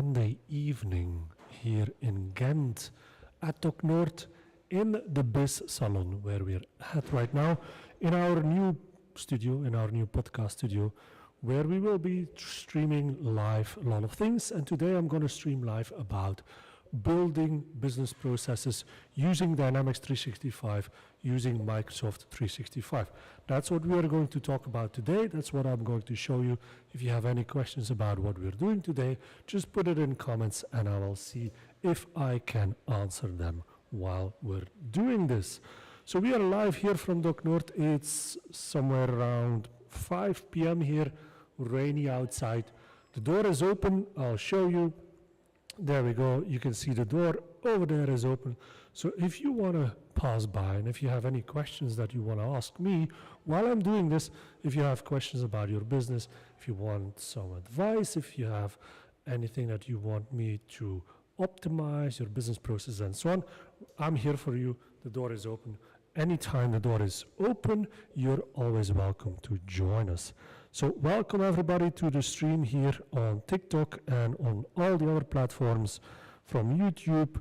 Monday evening here in Ghent at Doc Noord in the Biz Salon, where we're at right now in our new studio, in our new podcast studio, where we will be streaming live a lot of things. And today I'm going to stream live about building business processes using Dynamics 365, using Microsoft 365. That's what we are going to talk about today. That's what I'm going to show you. If you have any questions about what we're doing today, just put it in comments and I will see if I can answer them while we're doing this. So we are live here from Doc Noord. It's somewhere around 5 p.m. here, rainy outside. The door is open. I'll show you. There we go. You can see the door over there is open. So if you want to pass by and if you have any questions that you want to ask me while I'm doing this, if you have questions about your business, if you want some advice, if you have anything that you want me to optimize your business process and so on, I'm here for you. The door is open. Anytime the door is open, you're always welcome to join us. So welcome everybody to the stream here on TikTok and on all the other platforms, from YouTube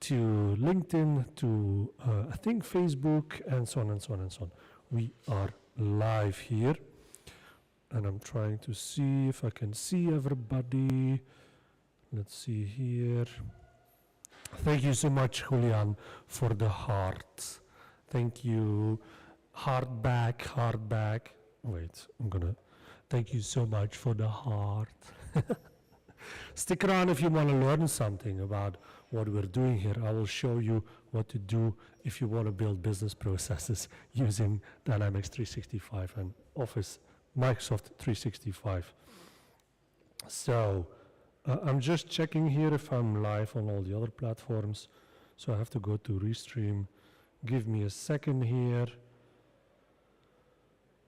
to LinkedIn to I think Facebook and so on and so on and so on. We are live here and I'm trying to see if I can see everybody. Let's see here. Thank you so much, Julian, for the heart. Thank you. Heart back, heart back. Wait, thank you so much for the heart. Stick around if you want to learn something about what we're doing here. I will show you what to do if you want to build business processes using Dynamics 365 and Office Microsoft 365. So I'm just checking here if I'm live on all the other platforms. So I have to go to Restream. Give me a second here.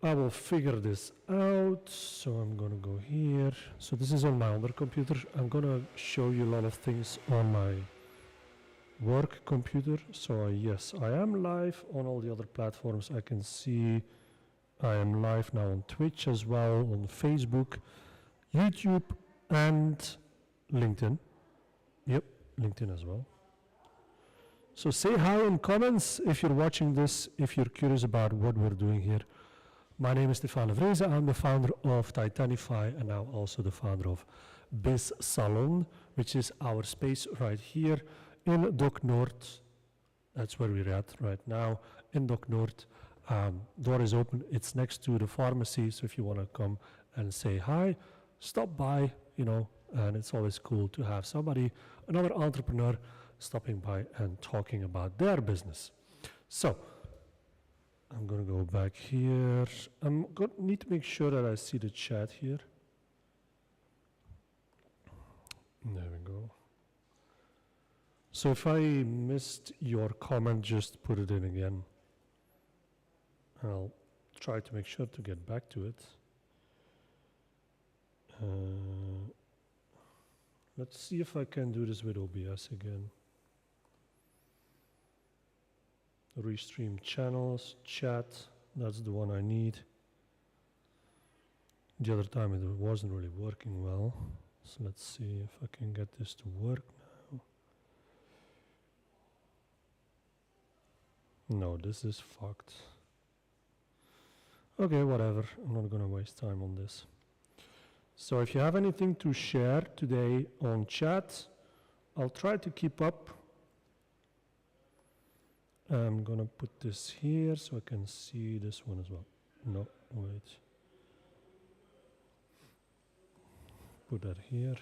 I will figure this out. So I'm going to go here. So this is on my other computer. I'm going to show you a lot of things on my work computer. So yes, I am live on all the other platforms. I can see I am live now on Twitch as well, on Facebook, YouTube, and LinkedIn. Yep, LinkedIn as well. So say hi in comments if you're watching this, if you're curious about what we're doing here. My name is Stefan de Vreese. I'm the founder of Titanify and now also the founder of Biz Salon, which is our space right here in Doc Noord. That's where we're at right now in Doc Noord. Door is open. It's next to the pharmacy. So if you want to come and say hi, stop by, and it's always cool to have somebody, another entrepreneur, stopping by and talking about their business. So I'm going to go back here. I'm going to need to make sure that I see the chat here. There we go. So if I missed your comment, just put it in again. I'll try to make sure to get back to it. Let's see if I can do this with OBS again. Restream channels, chat, that's the one I need. The other time it wasn't really working well. So let's see if I can get this to work now. No, this is fucked. Okay, whatever, I'm not gonna waste time on this. So if you have anything to share today on chat, I'll try to keep up. I'm gonna put this here so I can see this one as well. No, wait. Put that here.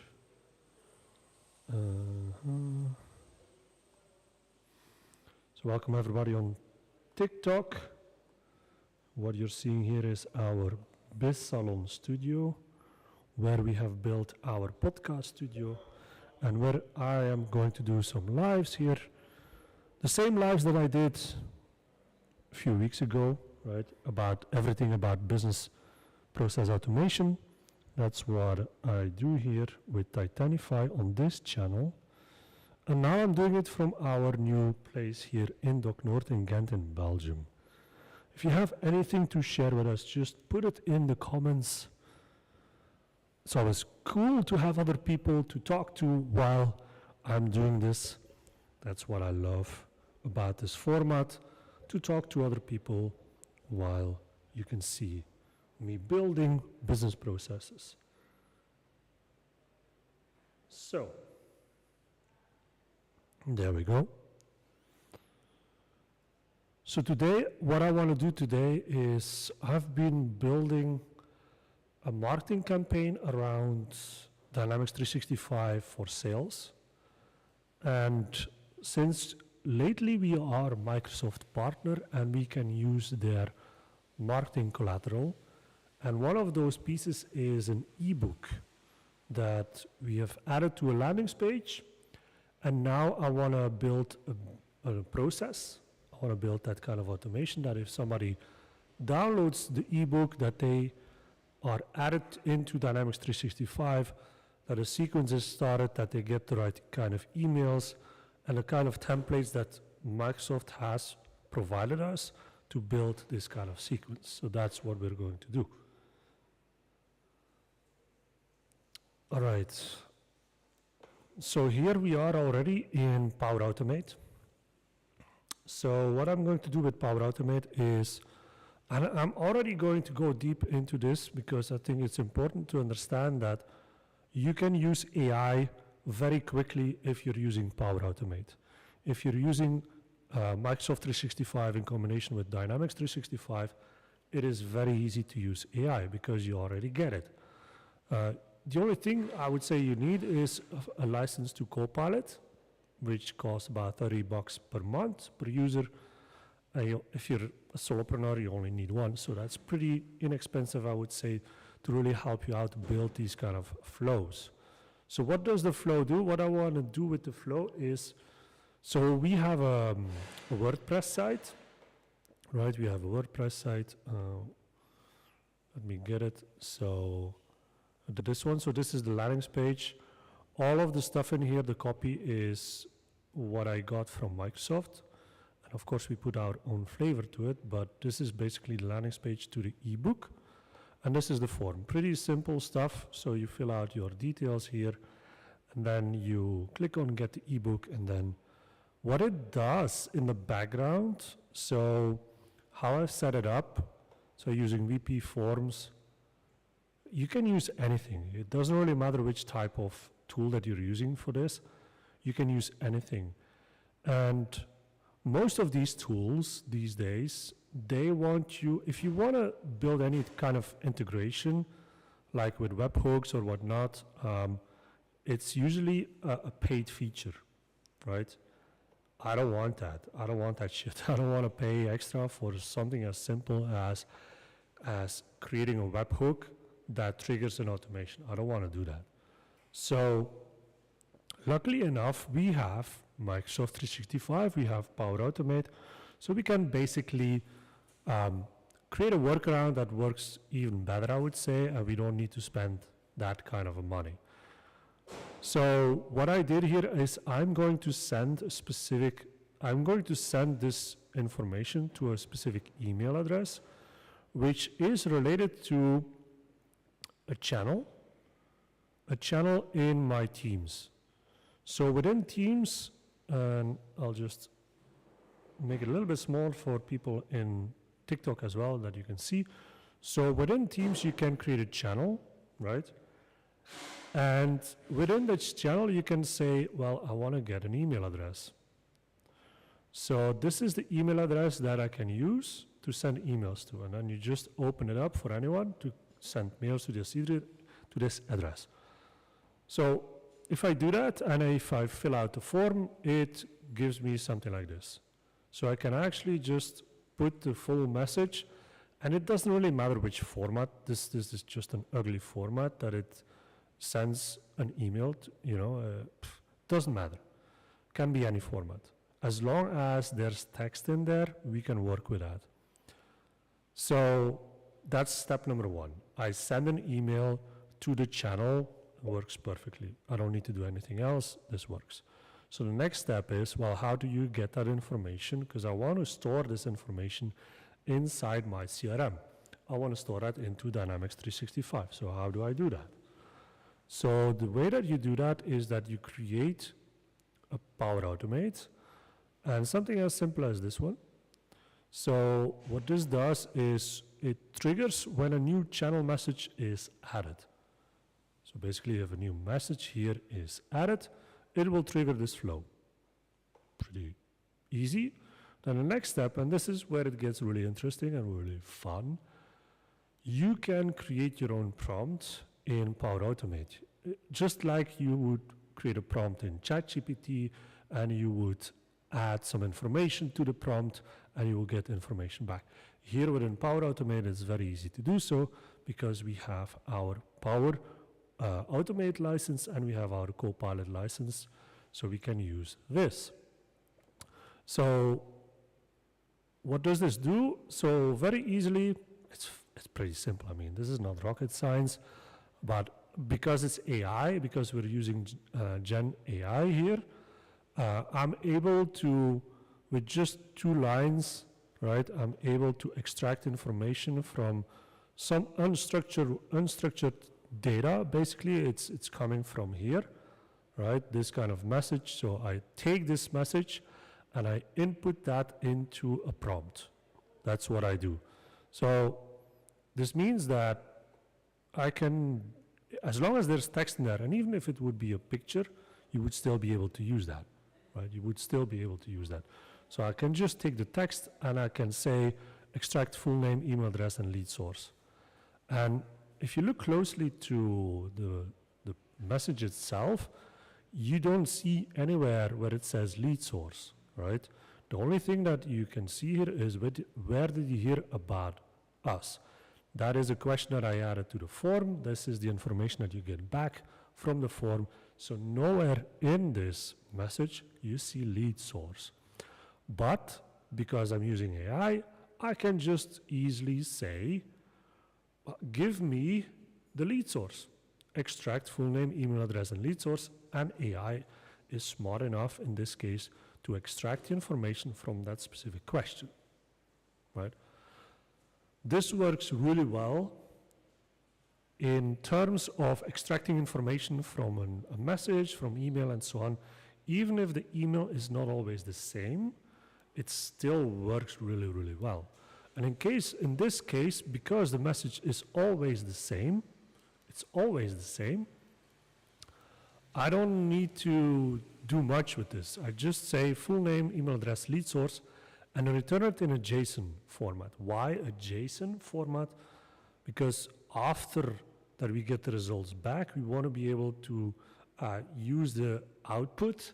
So welcome everybody on TikTok. What you're seeing here is our Biz Salon studio, where we have built our podcast studio and where I am going to do some lives here. The same lives that I did a few weeks ago, right? About everything about business process automation. That's what I do here with Titanify on this channel. And now I'm doing it from our new place here in Doc Noord in Ghent in Belgium. If you have anything to share with us, just put it in the comments. It's always cool to have other people to talk to while I'm doing this. That's what I love about this format, to talk to other people while you can see me building business processes. So, there we go. So today, what I want to do today is I've been building a marketing campaign around Dynamics 365 for sales. And since lately we are a Microsoft partner and we can use their marketing collateral, and one of those pieces is an ebook that we have added to a landing page. And now I want to build a process. I want to build that kind of automation that if somebody downloads the ebook, that they are added into Dynamics 365, that a sequence is started, that they get the right kind of emails and the kind of templates that Microsoft has provided us to build this kind of sequence. So that's what we're going to do. All right. So here we are already in Power Automate. So what I'm going to do with Power Automate is, and I'm already going to go deep into this because I think it's important to understand that you can use AI very quickly if you're using Power Automate. If you're using Microsoft 365 in combination with Dynamics 365, it is very easy to use AI because you already get it. The only thing I would say you need is a license to Copilot, which costs about $30 per month per user. If you're a solopreneur, you only need one, so that's pretty inexpensive, I would say, to really help you out to build these kind of flows. So what does the flow do? What I want to do with the flow is, so we have a WordPress site, right? We have a WordPress site. Let me get it. So this one, so this is the landing page. All of the stuff in here, the copy is what I got from Microsoft. And of course, we put our own flavor to it, but this is basically the landing page to the ebook. And this is the form. Pretty simple stuff. So you fill out your details here, and then you click on get the ebook, and then what it does in the background, so how I've set it up, so using VP Forms, you can use anything. It doesn't really matter which type of tool that you're using for this. You can use anything. And most of these tools these days, they want you, if you want to build any kind of integration, like with webhooks or whatnot, it's usually a paid feature, right? I don't want that. I don't want that shit. I don't want to pay extra for something as simple as creating a webhook that triggers an automation. I don't want to do that. So luckily enough, we have Microsoft 365, we have Power Automate, so we can basically create a workaround that works even better, I would say, and we don't need to spend that kind of money. So what I did here is I'm going to send this information to a specific email address, which is related to a channel in my Teams. So within Teams, and I'll just make it a little bit small for people in TikTok as well that you can see. So within Teams, you can create a channel, right? And within this channel, you can say, well, I want to get an email address. So this is the email address that I can use to send emails to. And then you just open it up for anyone to send mails to this address. So if I do that, and if I fill out the form, it gives me something like this. So I can actually just put the full message, and it doesn't really matter which format. This is just an ugly format that it sends an email to, doesn't matter. Can be any format. As long as there's text in there, we can work with that. So that's step number one. I send an email to the channel, works perfectly. I don't need to do anything else, this works. So the next step is, well, how do you get that information? Because I want to store this information inside my CRM. I want to store that into Dynamics 365. So how do I do that? So the way that you do that is that you create a Power Automate and something as simple as this one. So what this does is it triggers when a new channel message is added. So basically if a new message here is added, it will trigger this flow. Pretty easy. Then the next step, and this is where it gets really interesting and really fun, you can create your own prompt in Power Automate. Just like you would create a prompt in ChatGPT and you would add some information to the prompt and you will get information back. Here within Power Automate, it's very easy to do so because we have our Power Automate license and we have our Copilot license, so we can use this. So what does this do? So very easily, it's pretty simple. I mean, this is not rocket science, but because it's AI, because we're using Gen AI here, I'm able to, with just 2 lines, right, I'm able to extract information from some unstructured data. Basically, it's coming from here, right, this kind of message. So I take this message and I input that into a prompt. That's what I do. So this means that I can, as long as there's text in there, and even if it would be a picture, you would still be able to use that, right? You would still be able to use that. So I can just take the text and I can say, extract full name, email address, and lead source. And if you look closely to the message itself, you don't see anywhere where it says lead source, right? The only thing that you can see here is where did you hear about us? That is a question that I added to the form. This is the information that you get back from the form. So nowhere in this message you see lead source. But because I'm using AI, I can just easily say, give me the lead source. Extract full name, email address, and lead source. And AI is smart enough in this case to extract the information from that specific question, right? This works really well in terms of extracting information from a message, from email, and so on. Even if the email is not always the same, it still works really, really well. And in this case, because the message is always the same, it's always the same, I don't need to do much with this. I just say full name, email address, lead source, and I return it in a JSON format. Why a JSON format? Because after that we get the results back, we want to be able to use the output,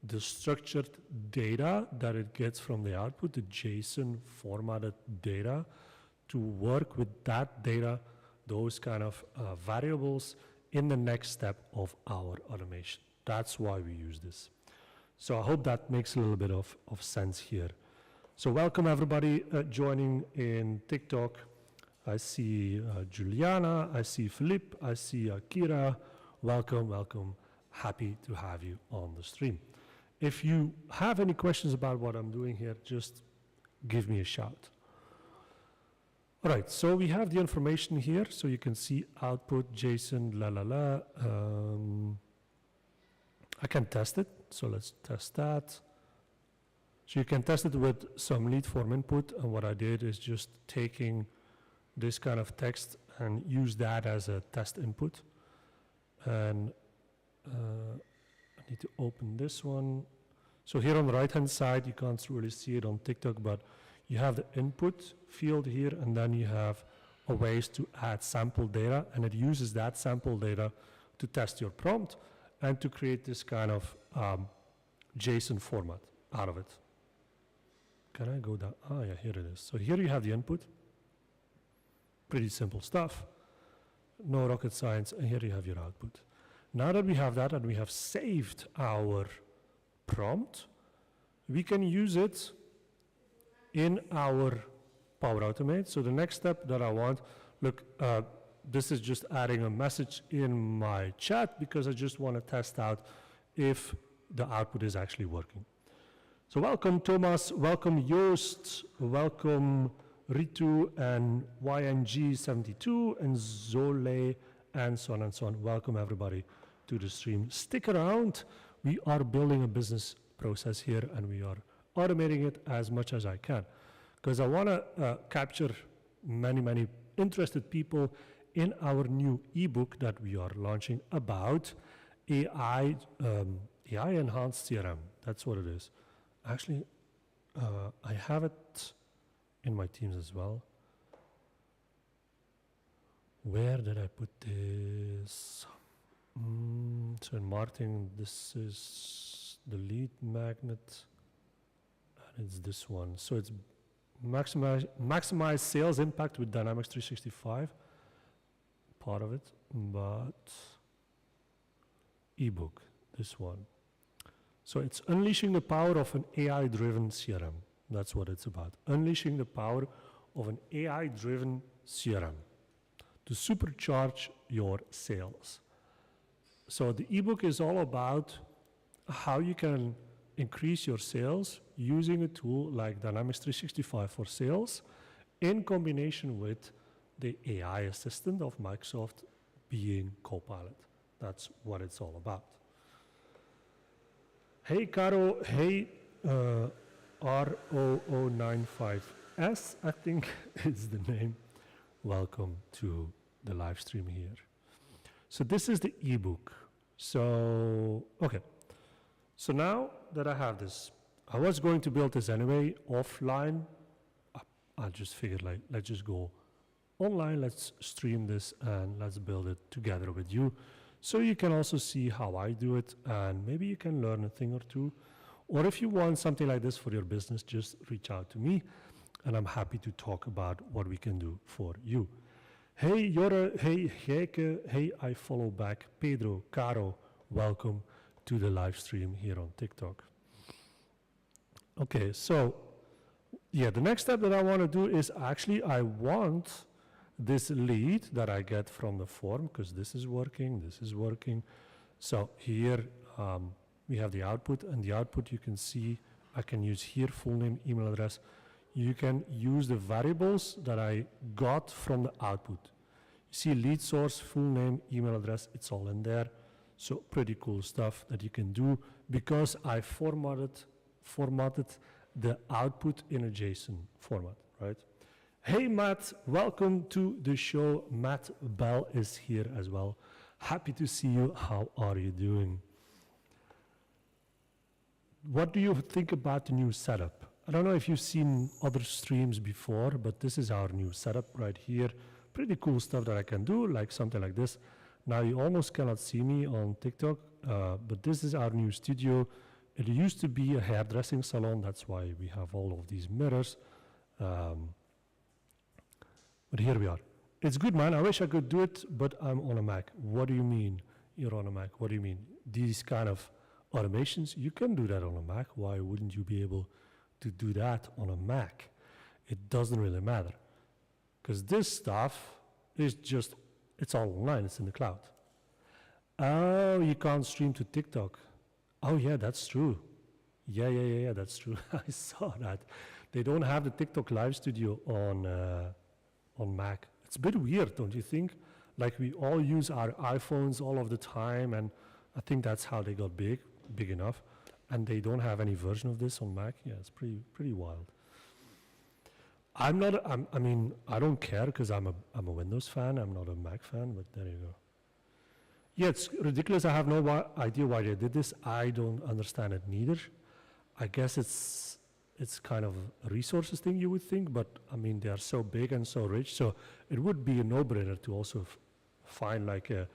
the structured data that it gets from the output, the JSON formatted data, to work with that data, those kind of variables, in the next step of our automation. That's why we use this. So I hope that makes a little bit of sense here. So welcome everybody joining in TikTok. I see Juliana, I see Philippe, I see Kira. Welcome, welcome. Happy to have you on the stream. If you have any questions about what I'm doing here, just give me a shout. All right, so we have the information here, so you can see output, JSON, I can test it, so let's test that. So you can test it with some lead form input, and what I did is just taking this kind of text and use that as a test input. And I need to open this one. So here on the right-hand side, you can't really see it on TikTok, but you have the input field here, and then you have a ways to add sample data, and it uses that sample data to test your prompt and to create this kind of JSON format out of it. Can I go down? Ah, yeah, here it is. So here you have the input. Pretty simple stuff. No rocket science, and here you have your output. Now that we have that and we have saved our prompt, we can use it in our Power Automate. So the next step that I want, look, this is just adding a message in my chat because I just want to test out if the output is actually working. So welcome Thomas, welcome Joost, welcome Ritu and YNG72 and Zole and so on and so on. Welcome everybody to the stream. Stick around. We are building a business process here and we are automating it as much as I can because I want to capture many interested people in our new ebook that we are launching about AI enhanced CRM. That's what it is. Actually, I have it in my Teams as well. Where did I put this? So in marketing, this is the lead magnet, and it's this one. So it's maximize sales impact with Dynamics 365, part of it, but ebook, this one. So it's unleashing the power of an AI-driven CRM. That's what it's about. Unleashing the power of an AI-driven CRM to supercharge your sales. So the ebook is all about how you can increase your sales using a tool like Dynamics 365 for sales in combination with the AI assistant of Microsoft being Copilot. That's what it's all about. Hey Caro, hey ROO95S, I think is the name. Welcome to the live stream here. So this is the ebook. So, okay. So now that I have this, I was going to build this anyway offline. I just figured like, let's just go online, let's stream this and let's build it together with you. So you can also see how I do it and maybe you can learn a thing or two. Or if you want something like this for your business, just reach out to me and I'm happy to talk about what we can do for you. Hey Jorre, hey Geike, hey I follow back, Pedro, Caro, welcome to the live stream here on TikTok. Okay, so yeah, the next step that I want to do is actually I want this lead that I get from the form, because this is working. So here we have the output, and the output you can see, I can use here full name, email address. You can use the variables that I got from the output. You see lead source, full name, email address, it's all in there. So pretty cool stuff that you can do because I formatted the output in a JSON format, right? Hey Matt, welcome to the show. Matt Bell is here as well. Happy to see you. How are you doing? What do you think about the new setup? I don't know if you've seen other streams before, but this is our new setup right here. Pretty cool stuff that I can do, like something like this. Now you almost cannot see me on TikTok, but this is our new studio. It used to be a hairdressing salon. That's why we have all of these mirrors. But here we are. It's good, man. I wish I could do it, but I'm on a Mac. What do you mean you're on a Mac? What do you mean? These kind of automations, you can do that on a Mac. Why wouldn't you be able to do that on a Mac? It doesn't really matter. Because this stuff is just, it's all online, it's in the cloud. Oh, you can't stream to TikTok. Oh yeah, that's true. Yeah, that's true. I saw that. They don't have the TikTok live studio on Mac. It's a bit weird, don't you think? Like we all use our iPhones all of the time, and I think that's how they got big enough. And they don't have any version of this on Mac. Yeah, it's pretty wild. I mean, I don't care because I'm a Windows fan. I'm not a Mac fan, but there you go. Yeah, it's ridiculous. I have no idea why they did this. I don't understand it neither. I guess it's kind of a resources thing, you would think, but I mean, they are so big and so rich, so it would be a no-brainer to also find like a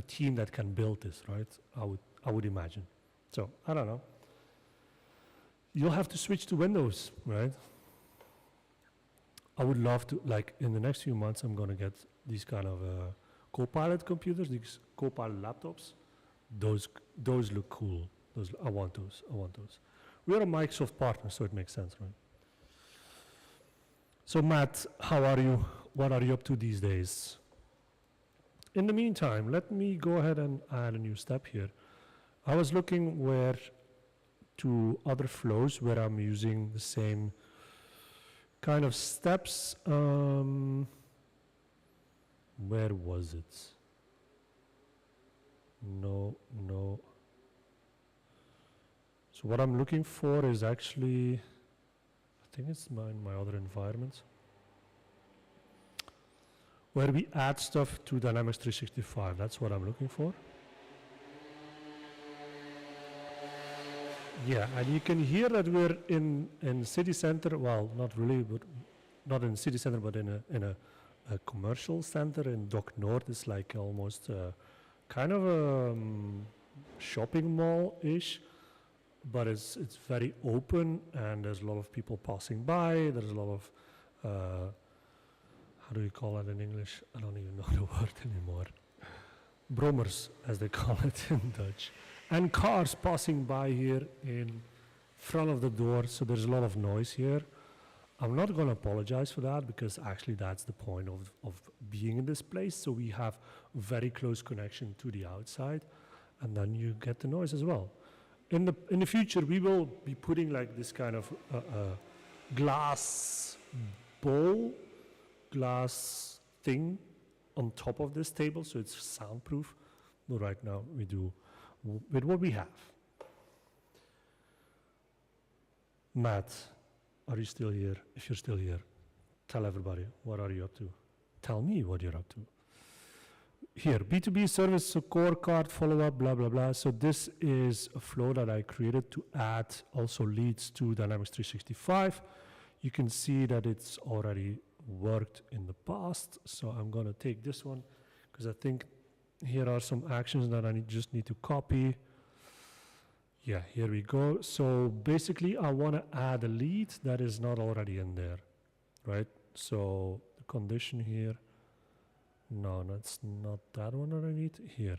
team that can build this, right? I would imagine. So, I don't know. You'll have to switch to Windows, right? I would love to, like in the next few months, I'm gonna get these kind of Copilot computers, these Copilot laptops. Those look cool. I want those. We are a Microsoft partner, so it makes sense, right? So Matt, how are you? What are you up to these days? In the meantime, let me go ahead and add a new step here. I was looking where to other flows where I'm using the same kind of steps. Where was it? No, no. So what I'm looking for is actually, I think it's my other environment, where we add stuff to Dynamics 365. That's what I'm looking for. Yeah, and you can hear that we're in city center. Well, not really, but not in city center, but in a commercial center in Dock North. It's like almost kind of a shopping mall-ish, but it's very open, and there's a lot of people passing by. There's a lot of how do you call it in English? I don't even know the word anymore. Brommers, as they call it in Dutch. And cars passing by here in front of the door, so there's a lot of noise here. I'm not going to apologize for that, because actually that's the point of being in this place. So we have very close connection to the outside, and then you get the noise as well. In the future, we will be putting like this kind of glass bowl, glass thing on top of this table, so it's soundproof. But right now we do with what we have. Matt, are you still here? If you're still here, tell everybody, what are you up to? Tell me what you're up to. Here, B2B service scorecard, follow-up, blah, blah, blah. So this is a flow that I created to add also leads to Dynamics 365. You can see that it's already worked in the past. So I'm going to take this one, because I think here are some actions that I just need to copy. Yeah, here we go. So basically, I want to add a lead that is not already in there, right? So the condition here, no, that's not that one that I need. Here.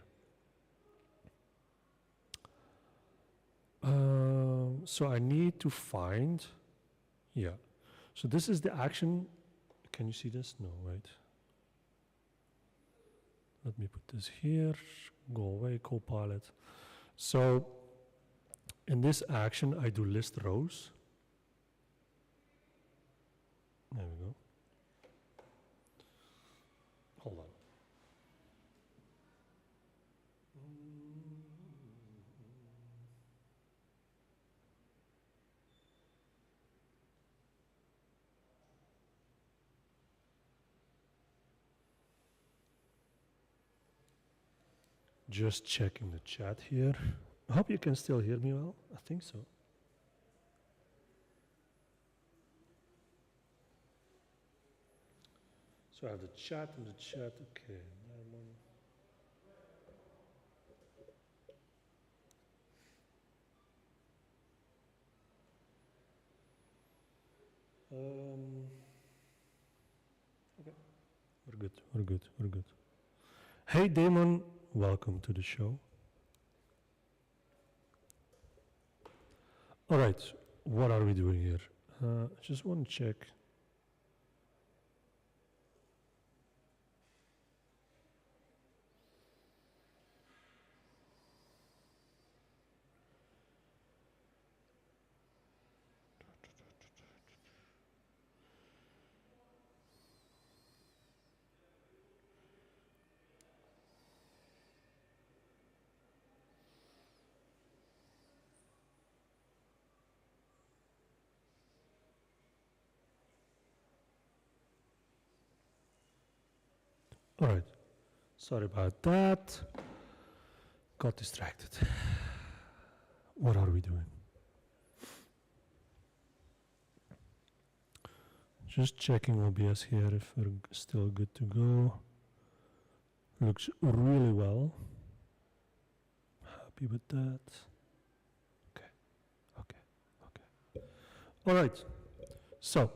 So I need to find, yeah. So this is the action. Can you see this? No, right? Let me put this here. Go away, Copilot. So in this action, I do list rows. There we go. Hold on. Just checking the chat here. I hope you can still hear me well. I think so. So I have the chat and the chat. Okay. Okay. We're good. We're good. We're good. Hey, Damon. Welcome to the show. All right, what are we doing here? I just want to check. All right, sorry about that. Got distracted. What are we doing? Just checking OBS here if we're still good to go. Looks really well. Happy with that. Okay, okay, okay. All right, so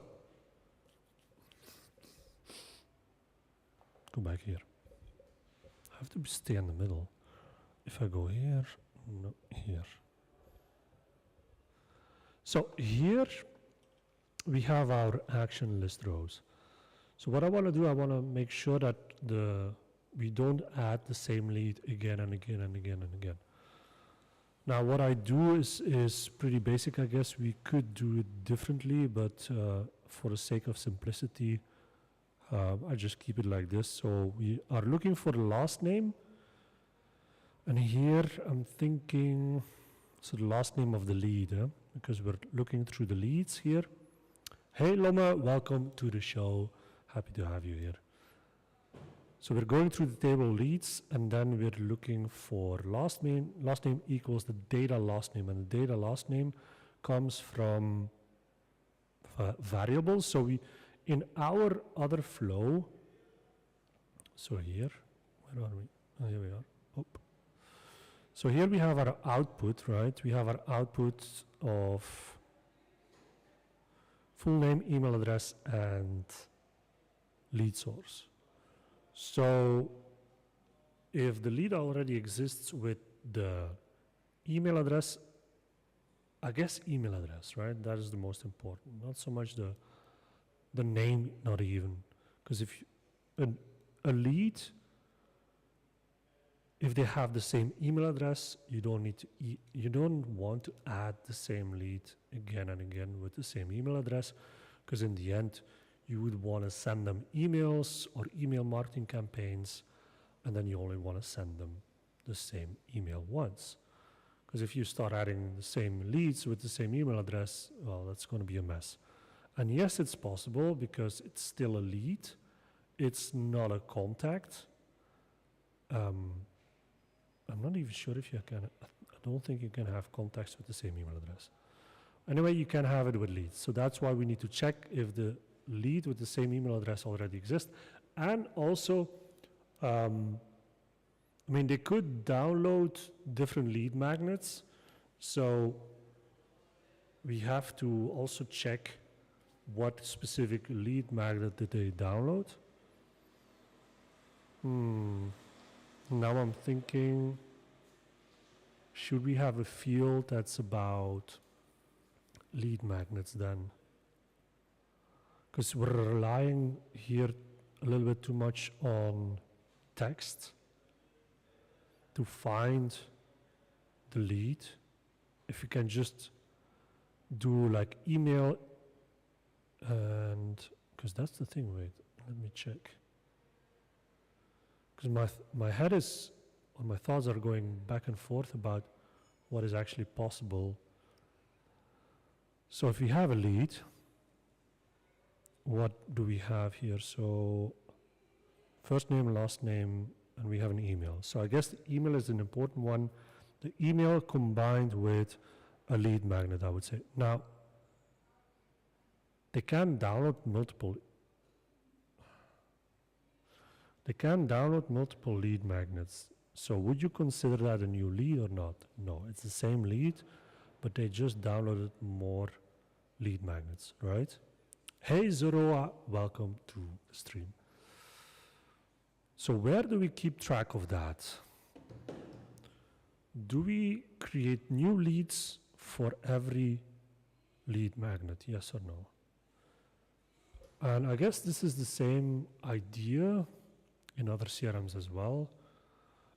go back here. I have to stay in the middle. If I go here, no, here. So here we have our action list rows. So what I want to do, I want to make sure that we don't add the same lead again and again and again and again. Now what I do is pretty basic, I guess. We could do it differently, but for the sake of simplicity, I just keep it like this. So we are looking for the last name, And here I'm thinking, so the last name of the lead, because we're looking through the leads here. Hey Loma, welcome to the show. Happy to have you here. So we're going through the table leads, and then we're looking for last name. Last name equals the data last name, and the data last name comes from variables. So we, in our other flow, so here, where are we? Oh, here we are. Oh. So here we have our output, right? We have our output of full name, email address, and lead source. So if the lead already exists with the email address, I guess email address, right? That is the most important. Not so much the name, not even. Because if a lead, if they have the same email address, you don't need to you don't want to add the same lead again and again with the same email address, because in the end, you would want to send them emails or email marketing campaigns, and then you only want to send them the same email once. Because if you start adding the same leads with the same email address, well, that's going to be a mess. And yes, it's possible because it's still a lead. It's not a contact. I'm not even sure if you can, I don't think you can have contacts with the same email address. Anyway, you can have it with leads. So that's why we need to check if the lead with the same email address already exists. And also, I mean, they could download different lead magnets. So we have to also check what specific lead magnet did they download. Now I'm thinking, should we have a field that's about lead magnets then? Because we're relying here a little bit too much on text to find the lead. If you can just do like email, and because that's the thing, wait, let me check. Because my head is, or my thoughts are going back and forth about what is actually possible. So if we have a lead, what do we have here? So first name, last name, and we have an email. So I guess the email is an important one. The email combined with a lead magnet, I would say. Now, they can download multiple lead magnets. So would you consider that a new lead or not? No, it's the same lead, but they just downloaded more lead magnets, right? Hey Zoroa, welcome to the stream. So where do we keep track of that? Do we create new leads for every lead magnet, yes or no? And I guess this is the same idea in other CRMs as well.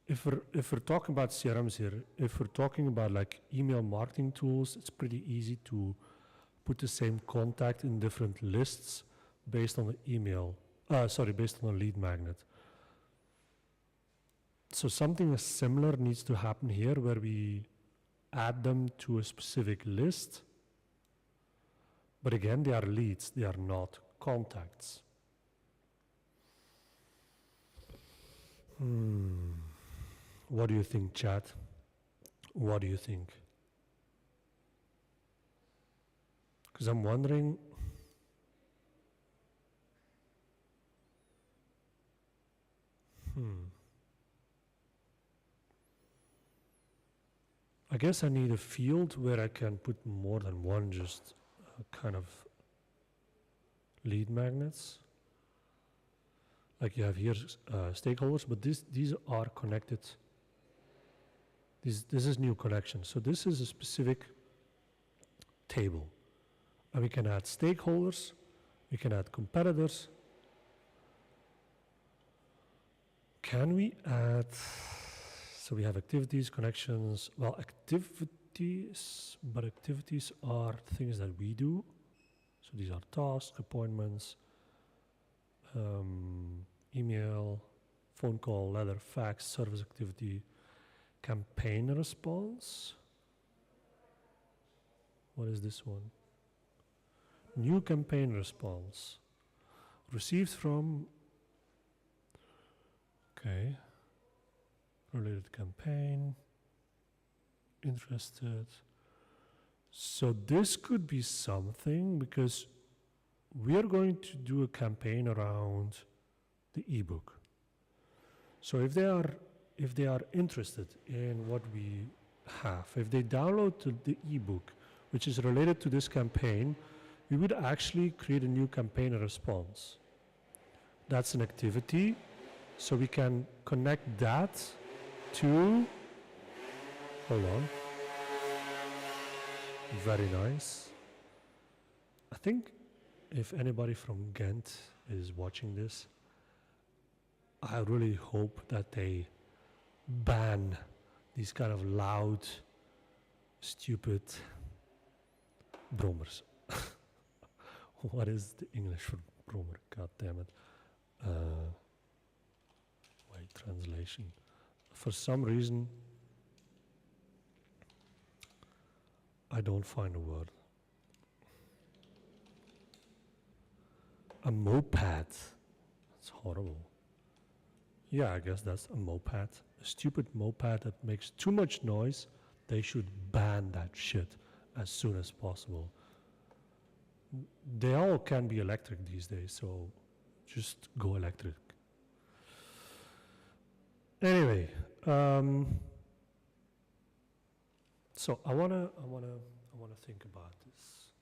If we're talking about CRMs here, if we're talking about like email marketing tools, it's pretty easy to put the same contact in different lists based on the email, based on a lead magnet. So something similar needs to happen here where we add them to a specific list. But again, they are leads, they are not contacts. What do you think, chat? What do you think? Because I'm wondering, I guess I need a field where I can put more than one just kind of lead magnets. Like you have here stakeholders, but these are connected. This is new connection. So this is a specific table. And we can add stakeholders, we can add competitors. Can we add, so we have activities, connections, well, activities, but activities are things that we do. So these are tasks, appointments, email, phone call, letter, fax, service activity, campaign response. What is this one? New campaign response. Received from, okay, related campaign, interested. So this could be something because we are going to do a campaign around the ebook. So if they are interested in what we have, if they download the ebook, which is related to this campaign, we would actually create a new campaign response. That's an activity, so we can connect that to, hold on, very nice. I think if anybody from Ghent is watching this, I really hope that they ban these kind of loud, stupid brommers. What is the English for brommer? God damn it. Wait, translation. For some reason, I don't find a word. A moped. It's horrible. Yeah, I guess that's a moped. A stupid moped that makes too much noise. They should ban that shit as soon as possible. They all can be electric these days, so just go electric. Anyway, so I wanna think about this.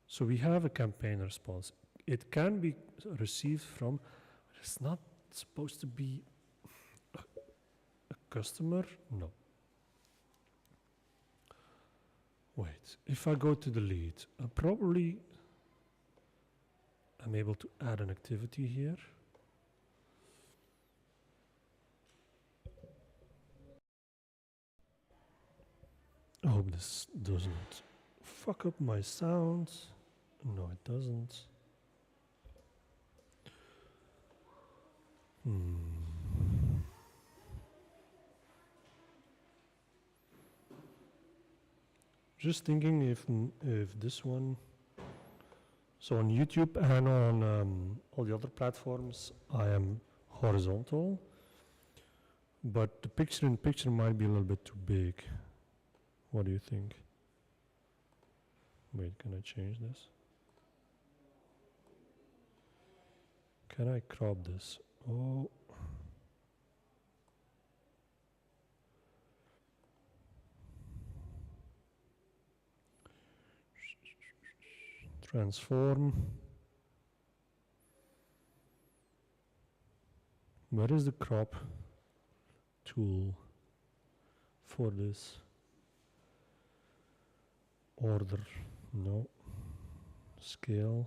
So we have a campaign response. It can be received from. It's not supposed to be a customer. No. Wait. If I go to the lead, probably I'm able to add an activity here. I hope this doesn't fuck up my sounds. No, it doesn't. Just thinking if this one, so on YouTube and on all the other platforms, I am horizontal, but the picture-in-picture might be a little bit too big. What do you think? Wait, can I change this? Can I crop this? Oh. Transform. Where is the crop tool for this? Order, no. Scale.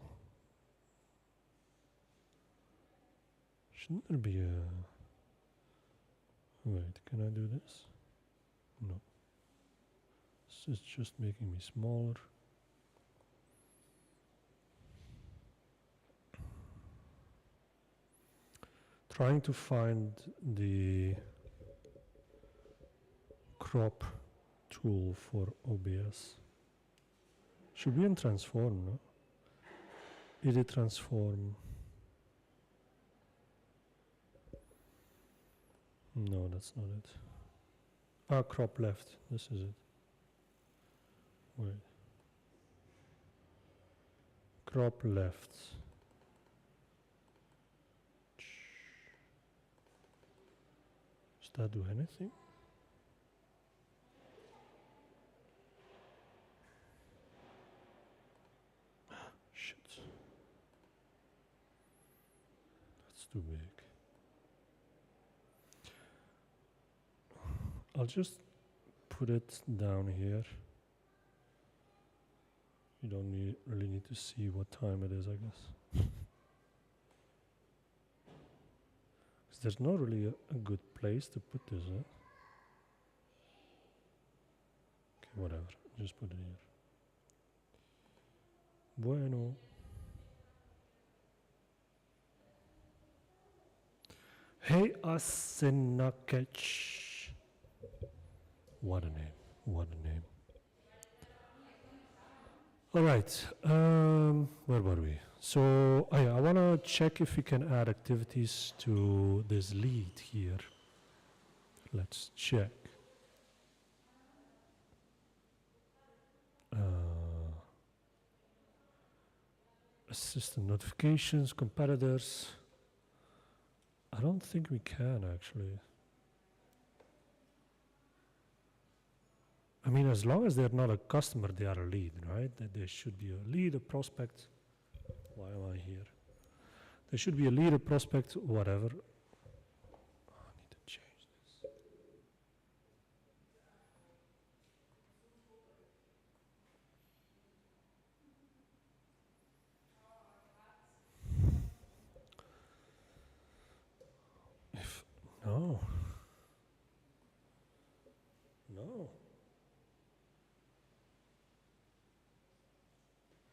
Shouldn't there be a... Wait, can I do this? No. This is just making me smaller. Trying to find the crop tool for OBS. Should be in transform, no? Edit transform. No, that's not it. Ah, crop left. This is it. Wait. Crop left. Does that do anything? Shit. That's too big. I'll just put it down here. You don't really need to see what time it is, I guess. Because there's not really a good place to put this, huh? Okay, whatever. Just put it here. Bueno. Hey, Asenakech. What a name. What a name. All right. Where were we? So I want to check if we can add activities to this lead here. Let's check. Assistant notifications, competitors. I don't think we can actually. I mean, as long as they're not a customer, they are a lead, right? That there should be a lead, a prospect. Why am I here? There should be a lead, a prospect, whatever. I need to change this. If no. No.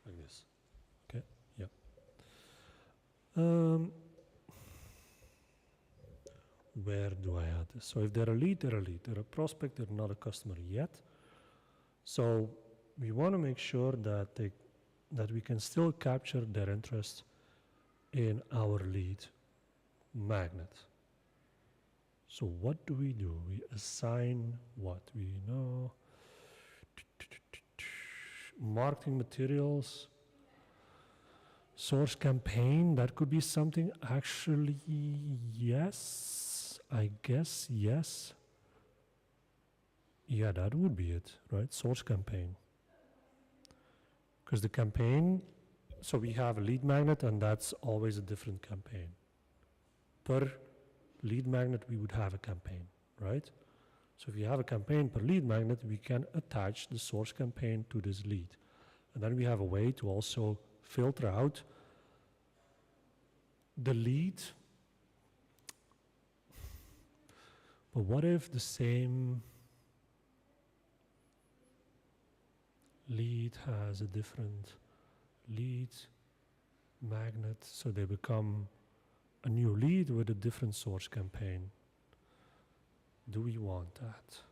Like this. Okay. Yeah. Where do I add this? So if they're a lead, they're a lead. They're a prospect, they're not a customer yet. So we want to make sure that that we can still capture their interest in our lead magnet. So what do? We assign what? We know marketing materials, source campaign, that could be something. Actually, yes, I guess yes. Yeah, that would be it, right? Source campaign. Because the campaign, so we have a lead magnet and that's always a different campaign. Per lead magnet, we would have a campaign, right? So if you have a campaign per lead magnet, we can attach the source campaign to this lead. And then we have a way to also filter out the lead. But what if the same lead has a different lead magnet, so they become a new lead with a different source campaign? Do we want that?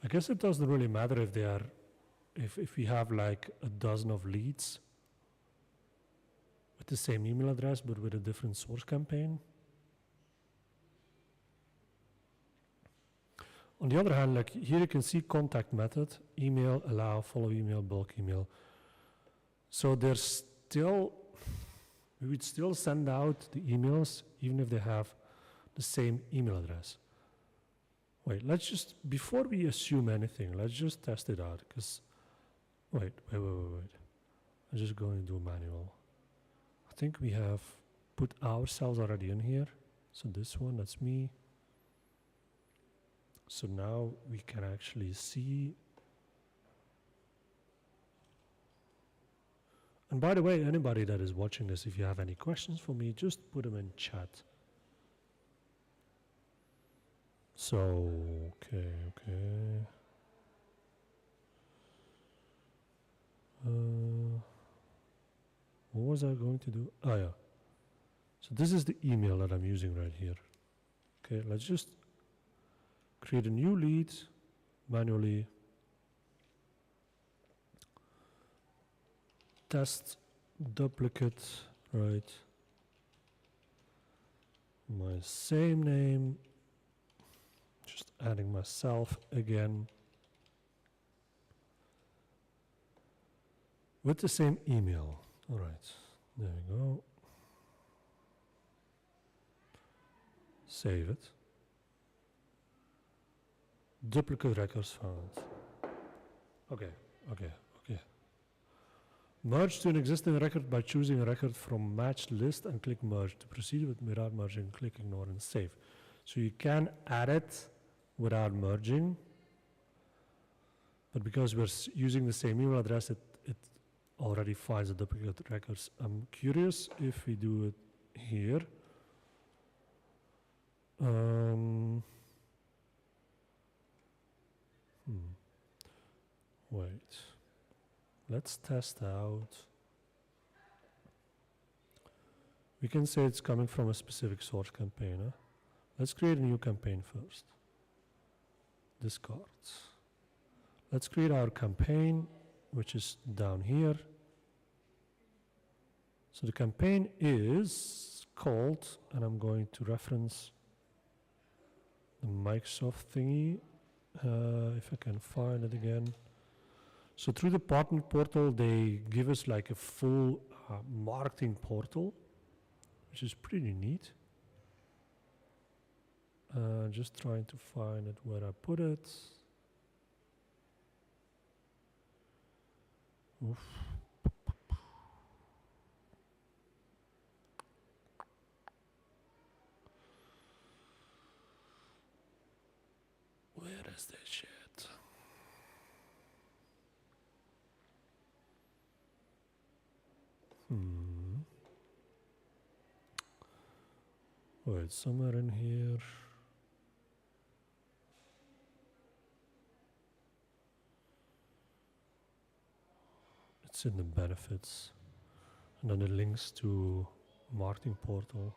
I guess it doesn't really matter if they are, if we have like a dozen of leads with the same email address but with a different source campaign. On the other hand, like here you can see contact method, email, allow, follow email, bulk email. So there's still, we would still send out the emails even if they have the same email address. Wait, let's just, before we assume anything, let's just test it out, because, wait. I'm just going to do manual. I think we have put ourselves already in here. So this one, that's me. So now we can actually see. And by the way, anybody that is watching this, if you have any questions for me, just put them in chat. So, okay. What was I going to do? Ah, yeah. So this is the email that I'm using right here. Okay, let's just create a new lead manually. Test duplicate, right? My same name. Just adding myself again. With the same email. All right, there we go. Save it. Duplicate records found. Okay. Merge to an existing record by choosing a record from matched list and click merge. To proceed without merging, click ignore and save. So you can add it without merging, but because we're using the same email address, it already finds the duplicate records. I'm curious if we do it here. Wait. Let's test out. We can say it's coming from a specific source campaign. Huh? Let's create a new campaign first. Discard. Let's create our campaign, which is down here. So the campaign is called, and I'm going to reference the Microsoft thingy, if I can find it again. So through the partner portal, they give us like a full marketing portal, which is pretty neat. Just trying to find it where I put it. Oof. Where is that shit? Oh, it's somewhere in here. It's in the benefits. And then the links to marketing portal.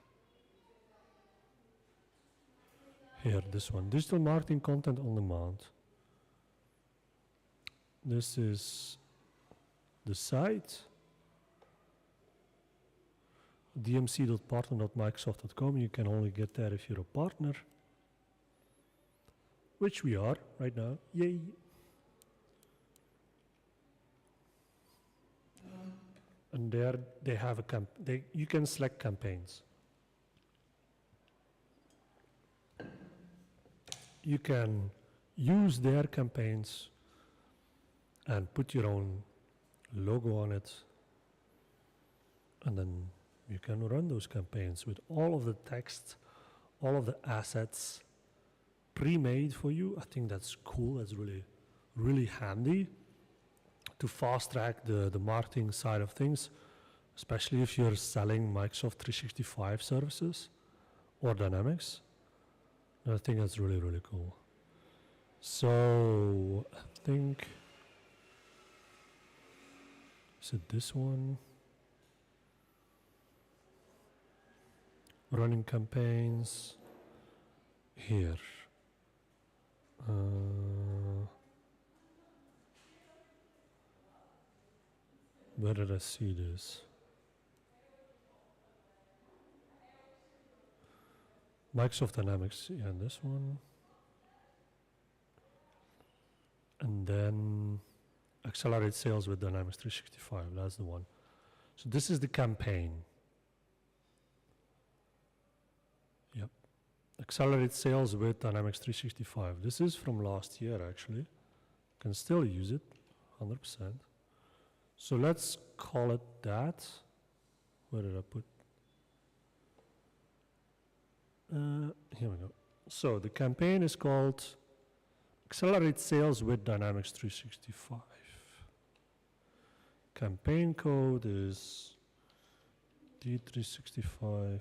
Here, this one. Digital marketing content on demand. This is the site. dmc.partner.microsoft.com. You can only get there if you're a partner. Which we are right now. Yay! And there they have a you can select campaigns. You can use their campaigns and put your own logo on it, and then you can run those campaigns with all of the text, all of the assets pre-made for you. I think that's cool. That's really, really handy to fast track the marketing side of things, especially if you're selling Microsoft 365 services or Dynamics. I think that's really, really cool. So I think, is it this one? Running campaigns here. Where did I see this? Microsoft Dynamics, yeah, this one. And then accelerate sales with Dynamics 365, that's the one. So this is the campaign. Yep. Accelerate sales with Dynamics 365. This is from last year, actually. Can still use it, 100%. So let's call it that. Where did I put? Here we go. So the campaign is called Accelerate Sales with Dynamics 365. Campaign code is D365.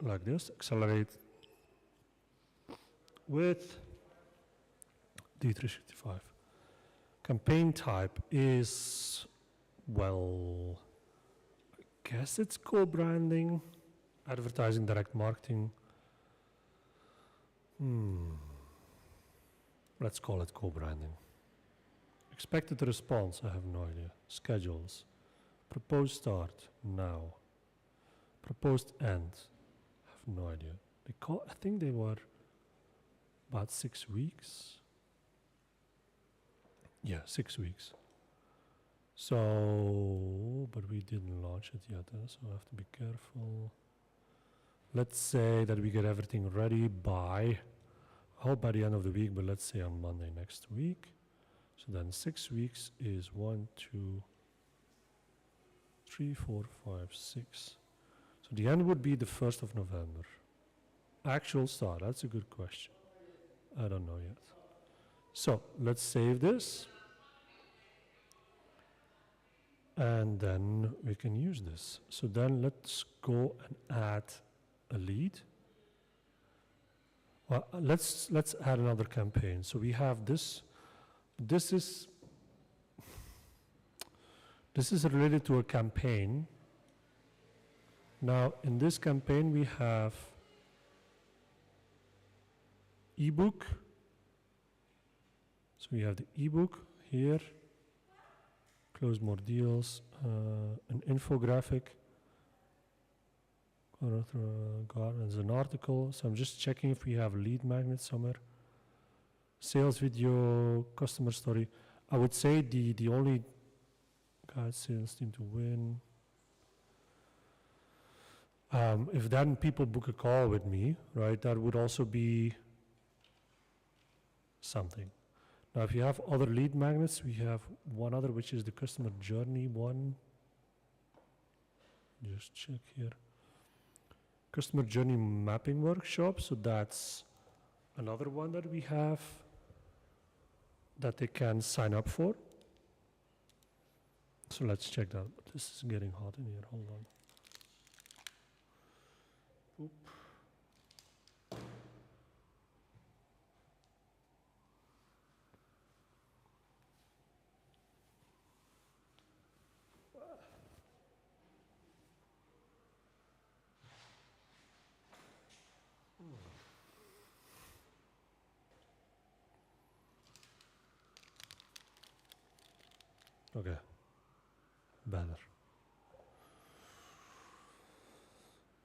Like this, accelerate with D365. Campaign type is, well, I guess it's co-branding, advertising, direct marketing. Let's call it co-branding. Expected response, I have no idea. Schedules. Proposed start, now. Proposed end, I have no idea. I think they were about 6 weeks. Yeah, 6 weeks. So, but we didn't launch it yet, so I have to be careful. Let's say that we get everything ready by, I hope by the end of the week, but let's say on Monday next week. So then 6 weeks is 1, 2, 3, 4, 5, 6. So the end would be the 1st of November. Actual start, that's a good question. I don't know yet. So let's save this. And then we can use this. So then let's go and add a lead. Well, let's add another campaign. So we have this. This is related to a campaign Now, in this campaign, we have ebook. So we have the ebook here, close more deals, an infographic, there's an article. So I'm just checking if we have lead magnets somewhere. Sales video, customer story. I would say the only guide sales team to win. If then people book a call with me, right, that would also be something. Now, if you have other lead magnets, we have one other, which is the customer journey one. Just check here. Customer journey mapping workshop. So that's another one that we have that they can sign up for. So let's check that. This is getting hot in here. Hold on. Oop. Okay, better.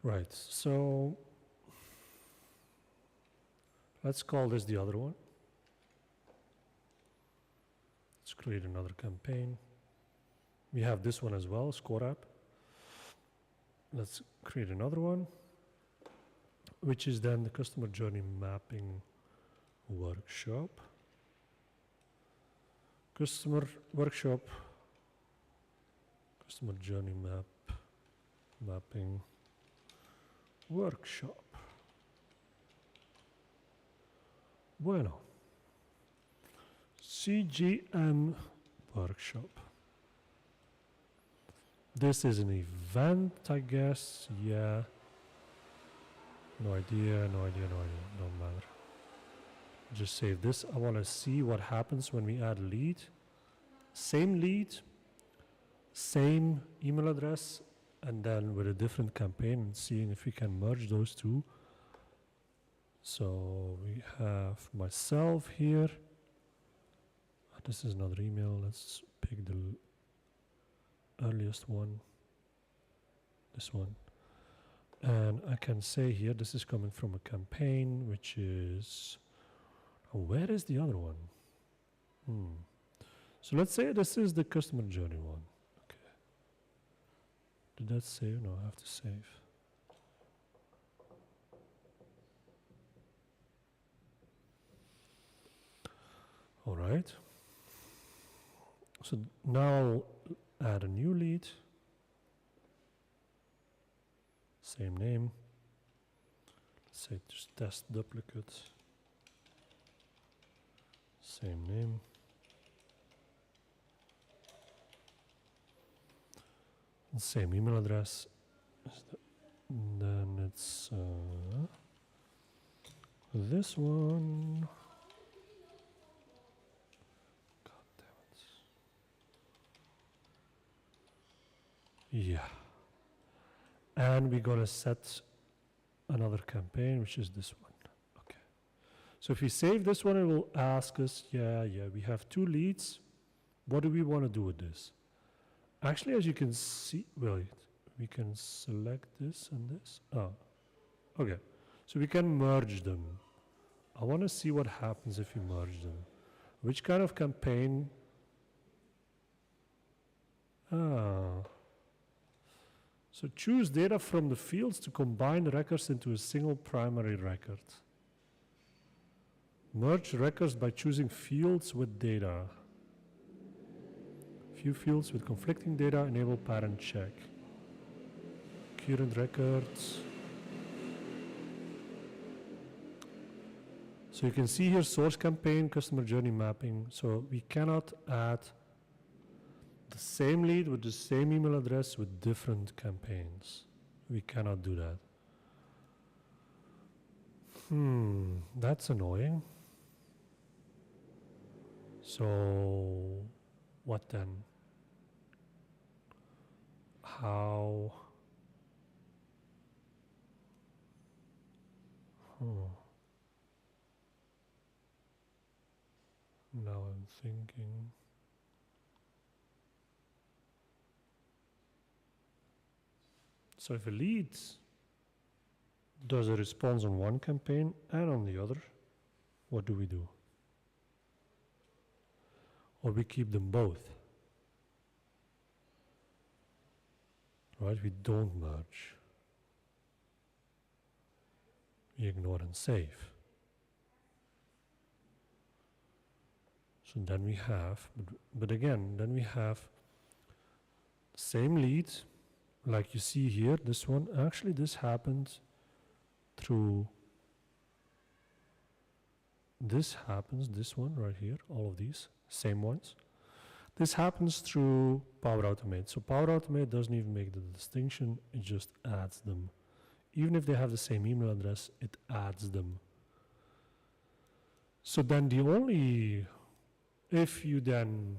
Right, so let's call this the other one. Let's create another campaign. We have this one as well, Score App. Let's create another one, which is then the customer journey mapping workshop. Customer workshop, customer journey mapping workshop. Bueno. CGM workshop. This is an event, I guess. Yeah. No idea, no idea, no idea. Don't matter. Just save this. I want to see what happens when we add lead. Same lead, same email address, and then with a different campaign, and seeing if we can merge those two. So we have myself here. This is another email. Let's pick the earliest one. This one. And I can say here, this is coming from a campaign, which is... where is the other one? So let's say this is the customer journey one. Okay. Did that save? No, I have to save. All right. So now I'll add a new lead. Same name. Let's say just test duplicate. Same name. And same email address. Then it's this one. God damn it. Yeah. And we're gonna set another campaign, which is this one. Okay. So if we save this one, it will ask us, yeah, we have two leads. What do we want to do with this? Actually, as you can see, wait, we can select this and this. Oh, okay. So we can merge them. I want to see what happens if we merge them. Which kind of campaign? So choose data from the fields to combine records into a single primary record. Merge records by choosing fields with data. Few fields with conflicting data, enable parent check. Current records. So you can see here source campaign, customer journey mapping. So we cannot add the same lead with the same email address with different campaigns. We cannot do that. That's annoying. So what then? How Now I'm thinking. So if a lead does a response on one campaign and on the other, what do we do? Or we keep them both. Right? We don't merge. We ignore and save. So then we have, but again, then we have same lead, like you see here, this one. Actually, this happened through, this one right here, all of these, same ones. This happens through Power Automate. So Power Automate doesn't even make the distinction, it just adds them. Even if they have the same email address, it adds them. So then the only, if you then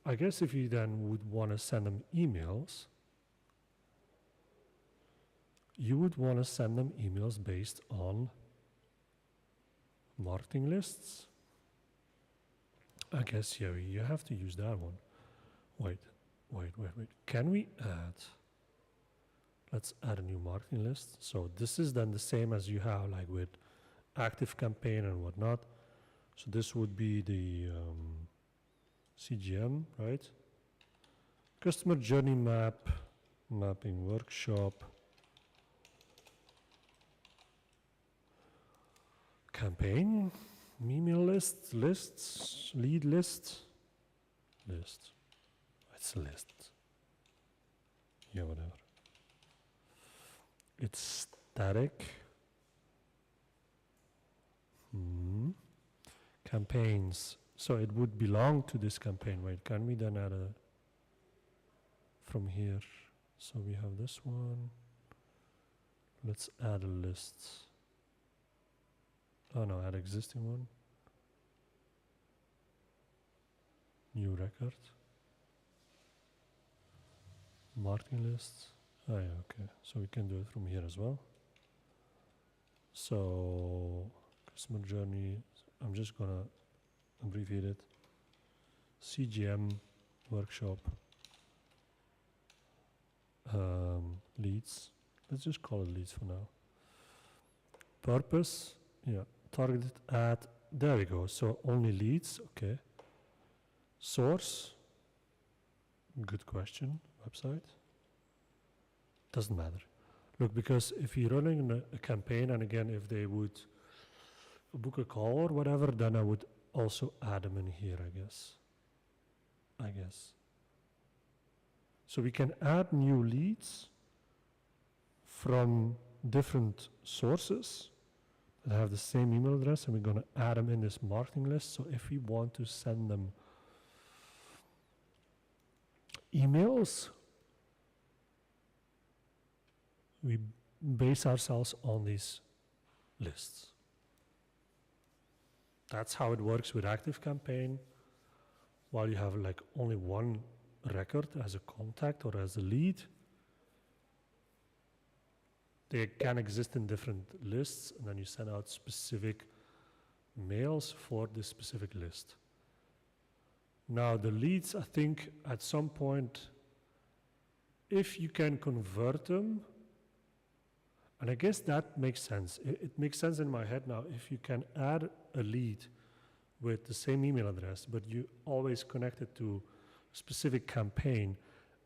would want to send them emails, you would want to send them emails based on marketing lists. I guess, yeah, you have to use that one. Wait. Can we add, let's add a new marketing list. So this is then the same as you have like with Active Campaign and whatnot. So this would be the CGM, right? Customer Journey Map, Mapping Workshop, Campaign, email lists, lead list. It's a list. Yeah, whatever. It's static. Campaigns. So it would belong to this campaign. Wait, can we then add a from here? So we have this one. Let's add a list. Oh no, add existing one. New record. Marketing list. Oh yeah, okay. So we can do it from here as well. So customer journey, I'm just gonna abbreviate it. CGM workshop leads. Let's just call it leads for now. Purpose, yeah, targeted ad. There we go. So only leads, okay. Source, good question. Website, doesn't matter. Look, because if you're running a campaign, and again, if they would book a call or whatever, then I would also add them in here, I guess. So we can add new leads from different sources that have the same email address, and we're going to add them in this marketing list. So if we want to send them emails, we base ourselves on these lists. That's how it works with Active Campaign. While you have like only one record as a contact or as a lead, they can exist in different lists, and then you send out specific mails for this specific list. Now the leads, I think at some point, if you can convert them, and I guess that makes sense. It makes sense in my head now. If you can add a lead with the same email address, but you always connect it to a specific campaign,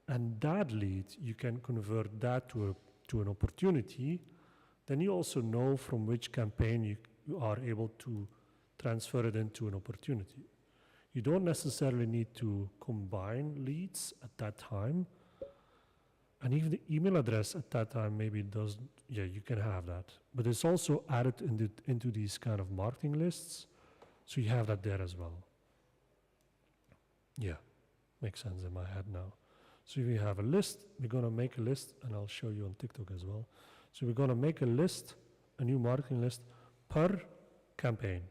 and that lead, you can convert that to an opportunity, then you also know from which campaign you are able to transfer it into an opportunity. You don't necessarily need to combine leads at that time. And even the email address at that time maybe doesn't, yeah, you can have that. But it's also added into these kind of marketing lists. So you have that there as well. Yeah, makes sense in my head now. So if we have a list, we're going to make a list, and I'll show you on TikTok as well. So we're going to make a list, a new marketing list per campaign.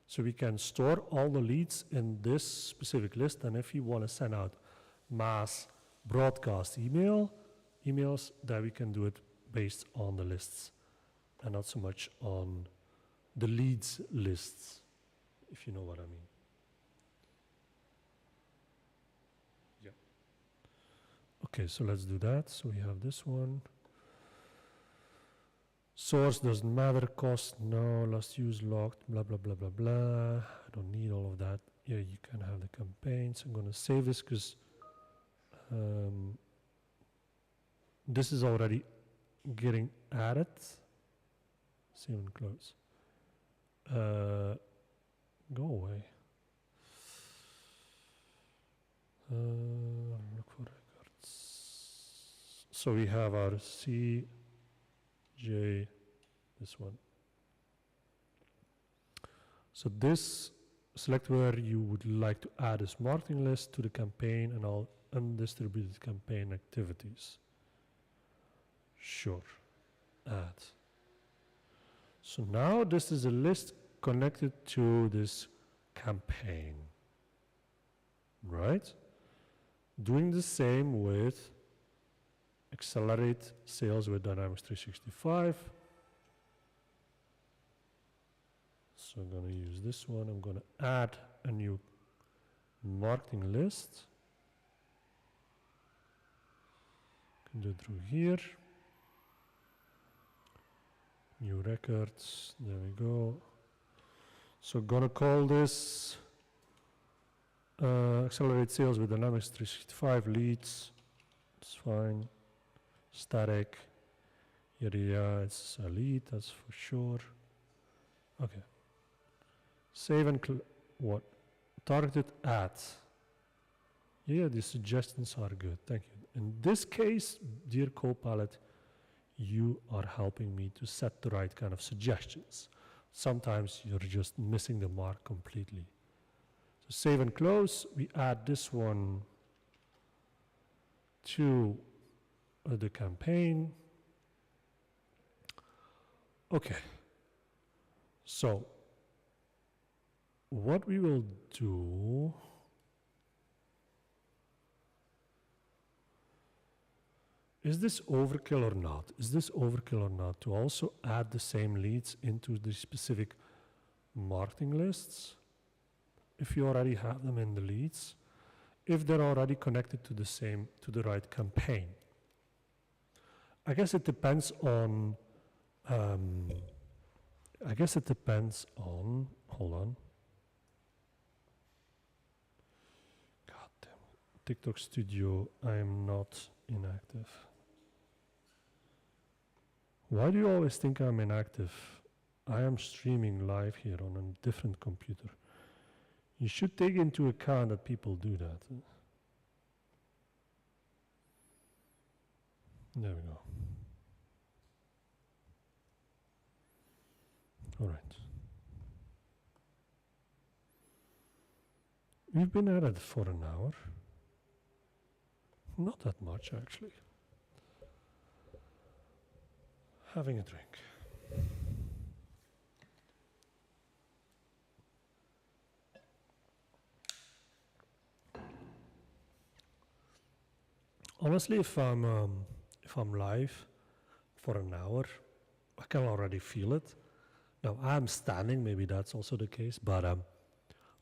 So we can store all the leads in this specific list, and if you want to send out mass broadcast emails, then we can do it based on the lists and not so much on the leads lists, if you know what I mean. Yeah. Okay, so let's do that. So we have this one. Source doesn't matter, cost, no, last use logged, blah, blah, blah, blah, blah. I don't need all of that. Yeah, you can have the campaigns. I'm gonna save this because this is already getting added. Save and close. Go away. Look for records. So we have our CJ, this one. So this, select where you would like to add this marketing list to the campaign and all undistributed campaign activities. Sure, add. So now this is a list connected to this campaign, right? Doing the same with accelerate sales with Dynamics 365. So I'm going to use this one. I'm going to add a new marketing list. Can do it through here. New records. There we go. So gonna call this accelerate sales with Dynamics 365 leads. It's fine. Static. Yeah, it's a lead, that's for sure. Okay. Save and what? Targeted ads. Yeah, the suggestions are good. Thank you. In this case, dear Copilot, you are helping me to set the right kind of suggestions. Sometimes you're just missing the mark completely. So save and close. We add this one to the campaign. Okay. So what we will do, is this overkill or not? Is this overkill or not to also add the same leads into the specific marketing lists? If you already have them in the leads, if they're already connected to the same, to the right campaign. I guess it depends on, hold on. God damn, TikTok Studio, I am not inactive. Why do you always think I'm inactive? I am streaming live here on a different computer. You should take into account that people do that. There we go. All right. We've been at it for an hour. Not that much, actually. Having a drink. Honestly, if I'm live for an hour, I can already feel it. Now I'm standing, maybe that's also the case, but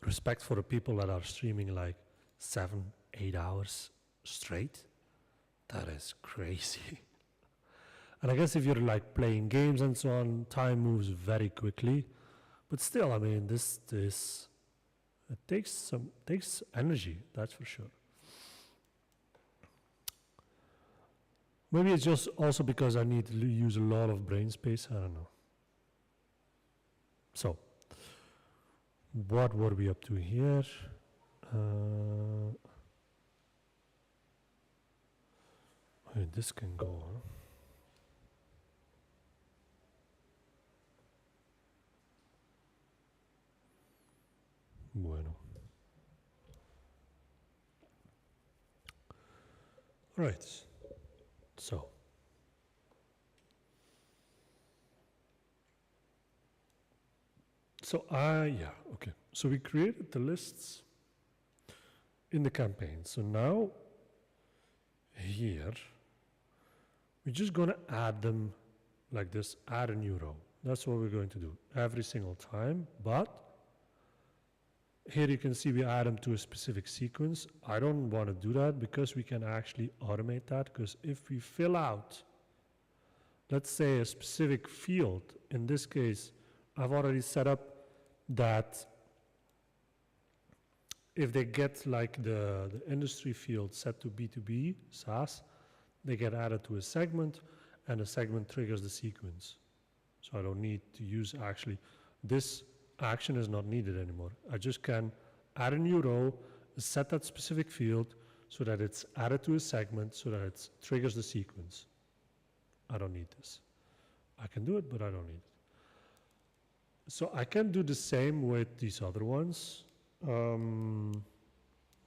respect for the people that are streaming like 7, 8 hours straight. That is crazy. And I guess if you're like playing games and so on, time moves very quickly. But still, I mean, this it takes energy, that's for sure. Maybe it's just also because I need to use a lot of brain space, I don't know. So, what were we up to here? This can go, huh? Bueno. Right. So. Yeah, okay. So we created the lists in the campaign. So now, here, we're just gonna add them like this, add a new row. That's what we're going to do every single time. But here you can see we add them to a specific sequence. I don't want to do that because we can actually automate that. Because if we fill out, let's say, a specific field, in this case, I've already set up that if they get like the industry field set to B2B, SaaS, they get added to a segment, and the segment triggers the sequence. So I don't need to use actually, this action is not needed anymore. I just can add a new row, set that specific field so that it's added to a segment so that it triggers the sequence. I don't need this. I can do it, but I don't need it. So I can do the same with these other ones.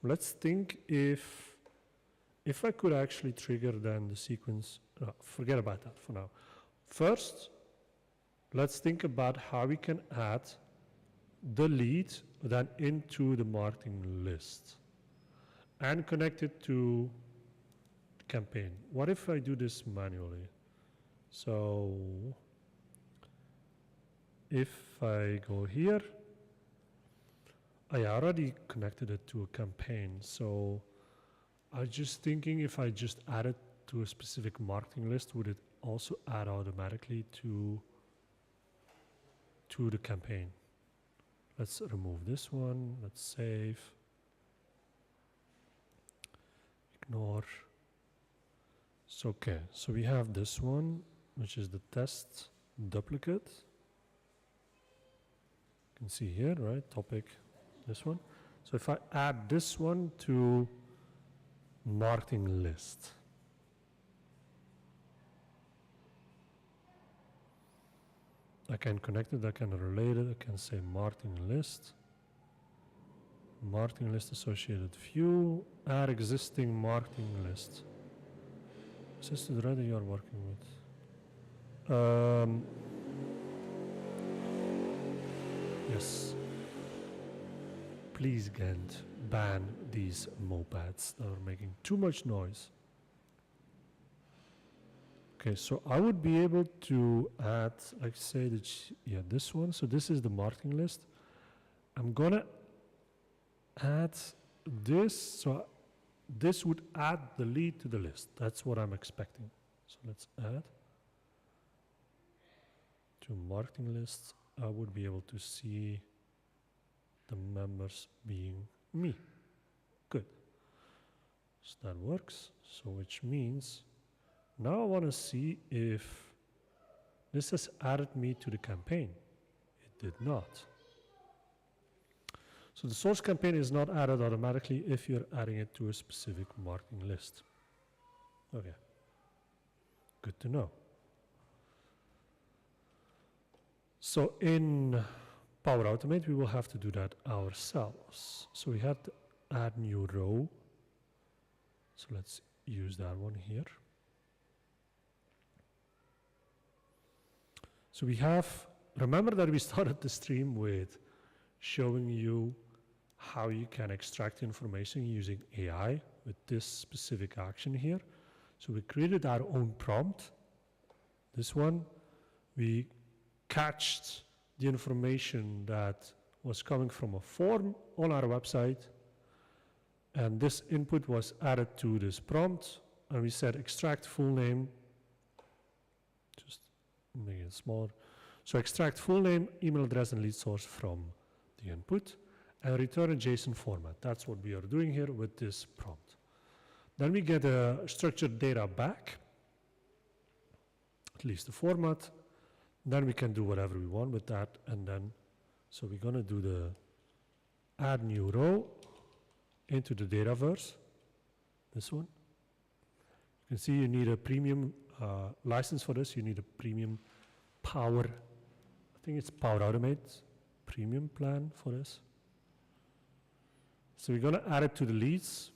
Let's think if I could actually trigger then the sequence. No, forget about that for now. First, let's think about how we can add the lead then into the marketing list and connect it to the campaign. What if I do this manually? So if I go here, I already connected it to a campaign. So I was just thinking if I just add it to a specific marketing list, would it also add automatically to the campaign? Let's remove this one. Let's save. Ignore. So, okay, so we have this one, which is the test duplicate. You can see here, right? Topic, this one. So if I add this one to marketing list, I can connect it, I can relate it, I can say marketing list associated view, add existing marketing list. Is this the thread you are working with? Yes. Please, Gantt, ban these mopeds that are making too much noise. Okay, so I would be able to add, like say, this one. So this is the marketing list. I'm gonna add this. So this would add the lead to the list. That's what I'm expecting. So let's add to marketing list. I would be able to see the members being me. Good. So that works. So which means now I want to see if this has added me to the campaign. It did not. So the source campaign is not added automatically if you're adding it to a specific marketing list. Okay. Good to know. So in Power Automate, we will have to do that ourselves. So we have to add new row. So let's use that one here. So we have, remember that we started the stream with showing you how you can extract information using AI with this specific action here. So we created our own prompt. This one, we cached the information that was coming from a form on our website, and this input was added to this prompt, and we said extract full name, just make it smaller. So extract full name, email address, and lead source from the input, and return a JSON format. That's what we are doing here with this prompt. Then we get a structured data back, at least the format. Then we can do whatever we want with that, and then, so we're gonna do the add new row into the Dataverse, this one. You can see you need a premium license for this. You need a premium Power, I think it's Power Automate premium plan for this. So we're gonna add it to the leads.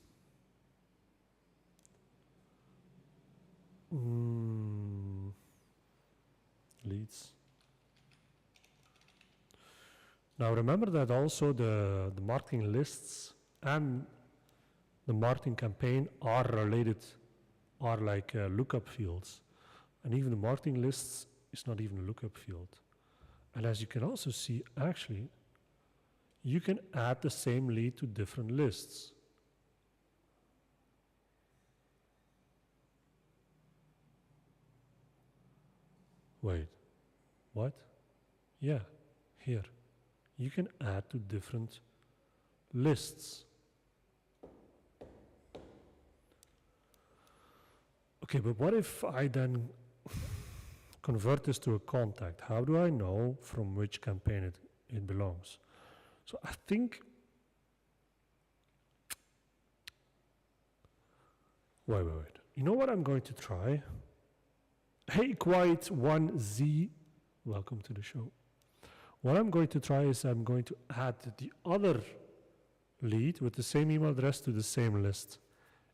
Leads. Now remember that also the marketing lists and the marketing campaign are related, are like lookup fields. And even the marketing lists It's not even a lookup field. And as you can also see, actually, you can add the same lead to different lists. Wait, what? Yeah, here. You can add to different lists. Okay, but what if I then convert this to a contact? How do I know from which campaign it belongs? So I think, wait. You know what I'm going to try? Hey, Quiet1Z, welcome to the show. What I'm going to try is I'm going to add the other lead with the same email address to the same list.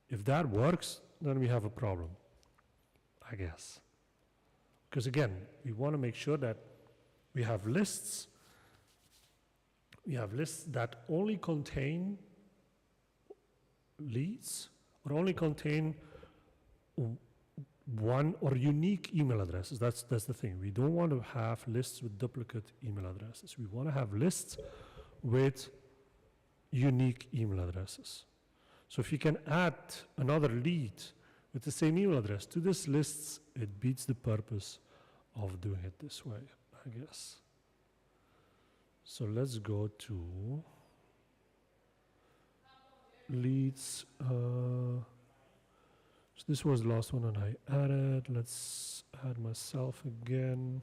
If that works, then we have a problem, I guess. Because again, we want to make sure that we have lists. We have lists that only contain leads or only contain one or unique email addresses. That's the thing. We don't want to have lists with duplicate email addresses. We want to have lists with unique email addresses. So if you can add another lead with the same email address to this list, it beats the purpose of doing it this way, I guess. So let's go to leads. So this was the last one, and I added. Let's add myself again.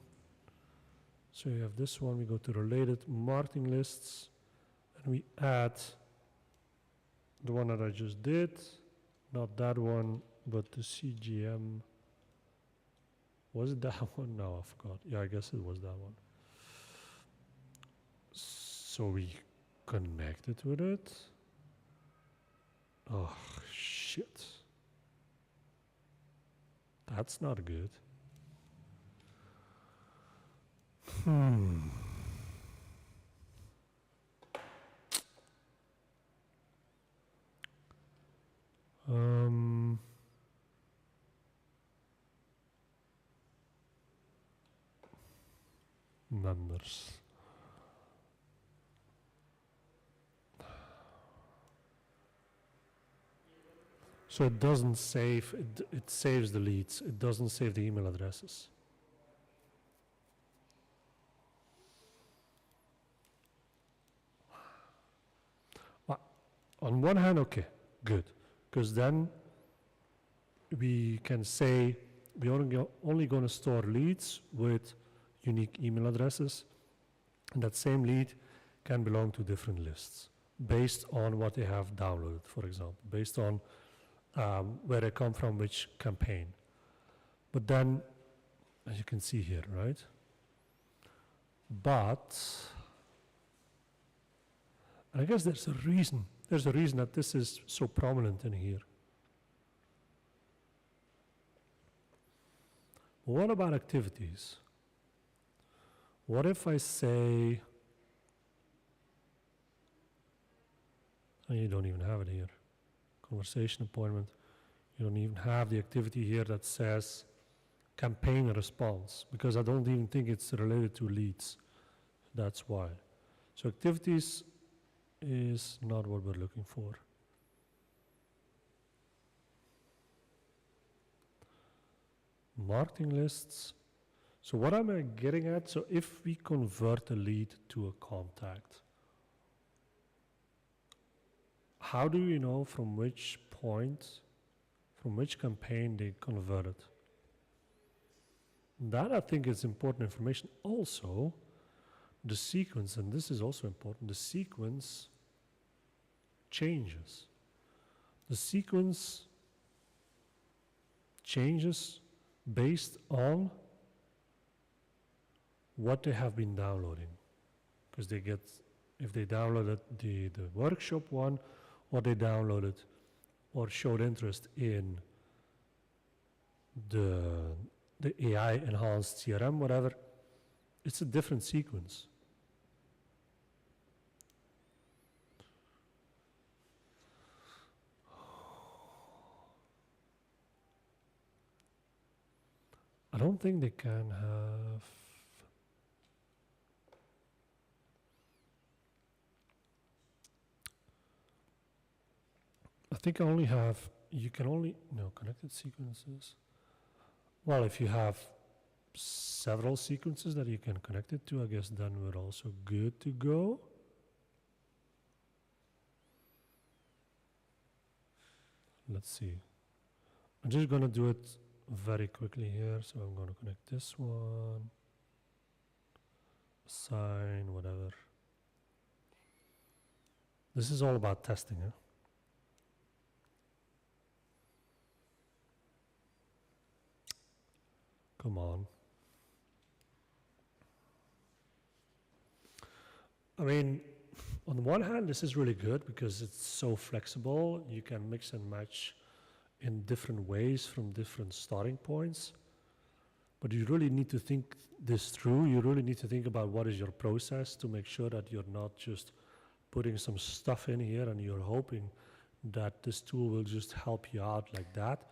So you have this one. We go to related marketing lists, and we add the one that I just did, not that one, but the CGM. Was it that one? No, I forgot. Yeah, I guess it was that one. So we connected with it. Oh, shit. That's not good. Members. So it doesn't save, it saves the leads. It doesn't save the email addresses. Well, on one hand, okay, good. Because then we can say we're only going to store leads with unique email addresses. And that same lead can belong to different lists based on what they have downloaded, for example, based on where they come from, which campaign. But then, as you can see here, right? But, and I guess there's a reason that this is so prominent in here. What about activities? What if I say, and you don't even have it here, conversation appointment, you don't even have the activity here that says campaign response, because I don't even think it's related to leads. That's why. So activities is not what we're looking for. Marketing lists. So what am I getting at? So if we convert a lead to a contact, how do we know from which point, from which campaign they converted? That I think is important information. Also, the sequence, and this is also important, the sequence changes. The sequence changes based on what they have been downloading. Because they get, if they downloaded the workshop one, or they downloaded or showed interest in the AI enhanced CRM, whatever, it's a different sequence. I don't think they can have. I think I only have. You can only no connected sequences. Well, if you have several sequences that you can connect it to, I guess then we're also good to go. Let's see. I'm just gonna do it very quickly here. So I'm gonna connect this one, assign, whatever. This is all about testing, huh? Come on. I mean, on the one hand, this is really good because it's so flexible. You can mix and match in different ways from different starting points. But you really need to think this through. You really need to think about what is your process to make sure that you're not just putting some stuff in here and you're hoping that this tool will just help you out like that.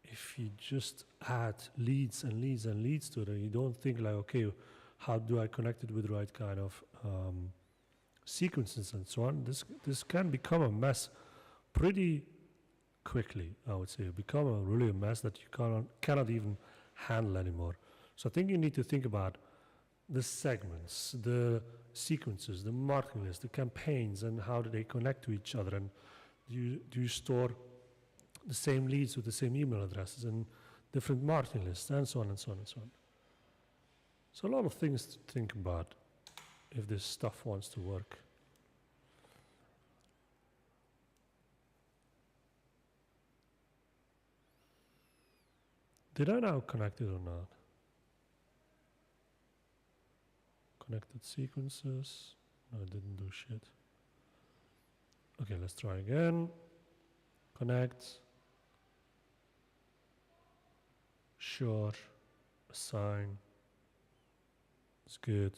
If you just add leads and leads and leads to it, and you don't think like, okay, how do I connect it with the right kind of sequences and so on, this can become a mess pretty quickly, I would say. Become really a mess that you cannot even handle anymore. So I think you need to think about the segments, the sequences, the marketing list, the campaigns, and how do they connect to each other, and do you store the same leads with the same email addresses and different marketing lists, and so on and so on and so on. So a lot of things to think about if this stuff wants to work. Did I now connect it or not? Connected sequences. No, it didn't do shit. Okay, let's try again. Connect. Sure. Assign. It's good.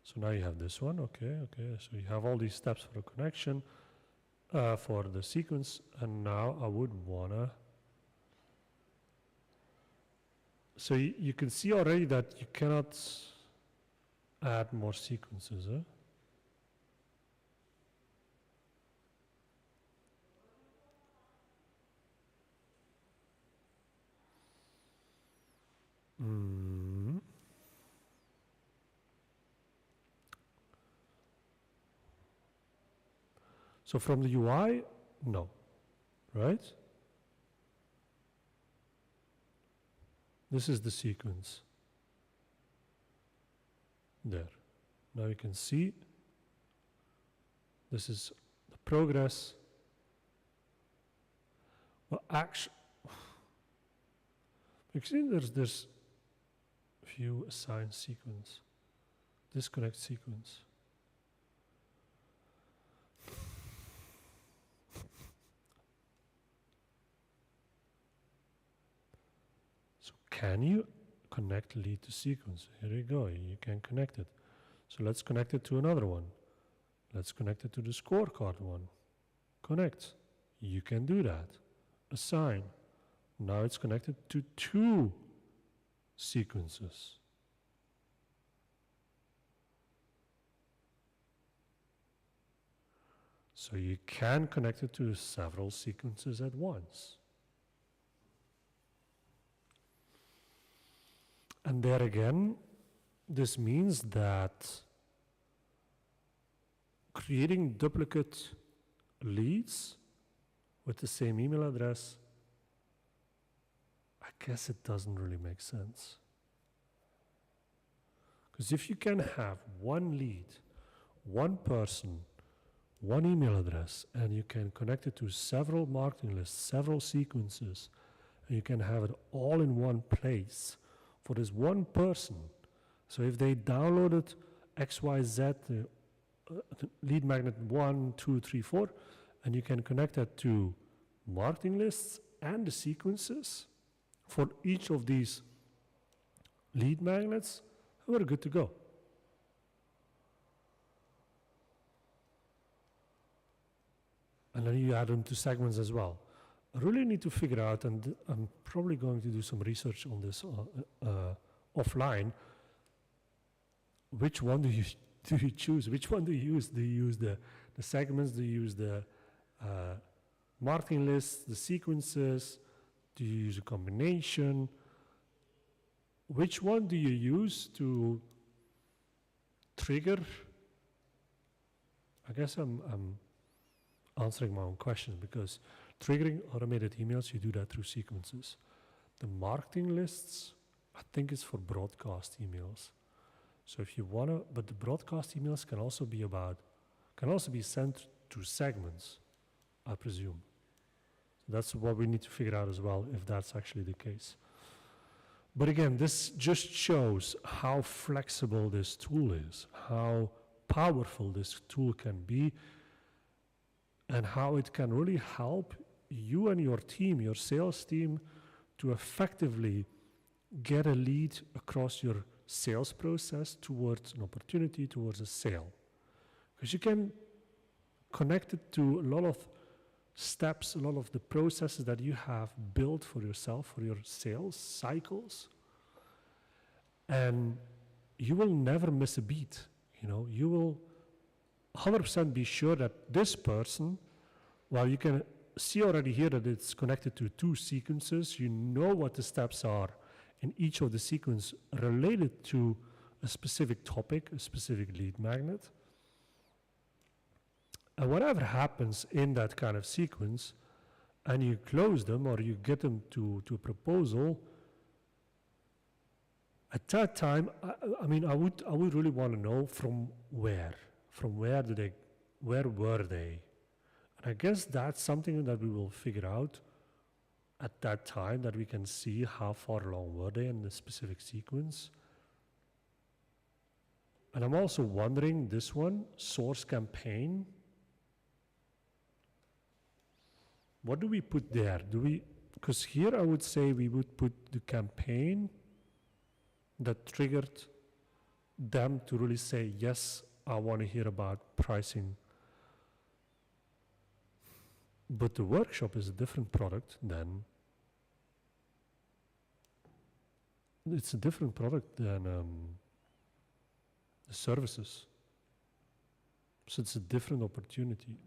So now you have this one. Okay. So you have all these steps for the connection, for the sequence, and now I would wanna. So you can see already that you cannot add more sequences, huh? So from the UI, no, right? This is the sequence. There. Now you can see this is the progress. Well, actually, you see there's view assign sequence, disconnect sequence. So can you connect lead to sequence? Here you go, you can connect it. So let's connect it to another one. Let's connect it to the scorecard one. Connect. You can do that. Assign. Now it's connected to 2 sequences. So you can connect it to several sequences at once. And there again, this means that creating duplicate leads with the same email address, I guess it doesn't really make sense. Because if you can have one lead, one person, one email address, and you can connect it to several marketing lists, several sequences, and you can have it all in one place for this one person. So if they downloaded XYZ, lead magnet 1, 2, 3, 4, and you can connect that to marketing lists and the sequences for each of these lead magnets, we're good to go. And then you add them to segments as well. really need to figure out, and I'm probably going to do some research on this offline, which one do you choose? Which one do you use? Do you use the segments? Do you use the marketing lists, the sequences? Do you use a combination? Which one do you use to trigger? I guess I'm answering my own questions, because triggering automated emails, you do that through sequences. The marketing lists, I think it's for broadcast emails. So if you want to, but the broadcast emails can also be sent to segments, I presume. That's what we need to figure out as well, if that's actually the case. But again, this just shows how flexible this tool is, how powerful this tool can be, and how it can really help you and your team, your sales team, to effectively get a lead across your sales process towards an opportunity, towards a sale. Because you can connect it to a lot of steps, a lot of the processes that you have built for yourself, for your sales cycles, and you will never miss a beat. You will 100% be sure that this person, while you can see already here that it's connected to 2 sequences, you know what the steps are in each of the sequences related to a specific topic, a specific lead magnet. And whatever happens in that kind of sequence, and you close them or you get them to a proposal, at that time, I would really want to know from where were they? And I guess that's something that we will figure out at that time, that we can see how far along were they in the specific sequence. And I'm also wondering, this one, source campaign, what do we put there? Because here I would say we would put the campaign that triggered them to really say, yes, I want to hear about pricing. But the workshop is a different product than, it's a different product than the services. So it's a different opportunity.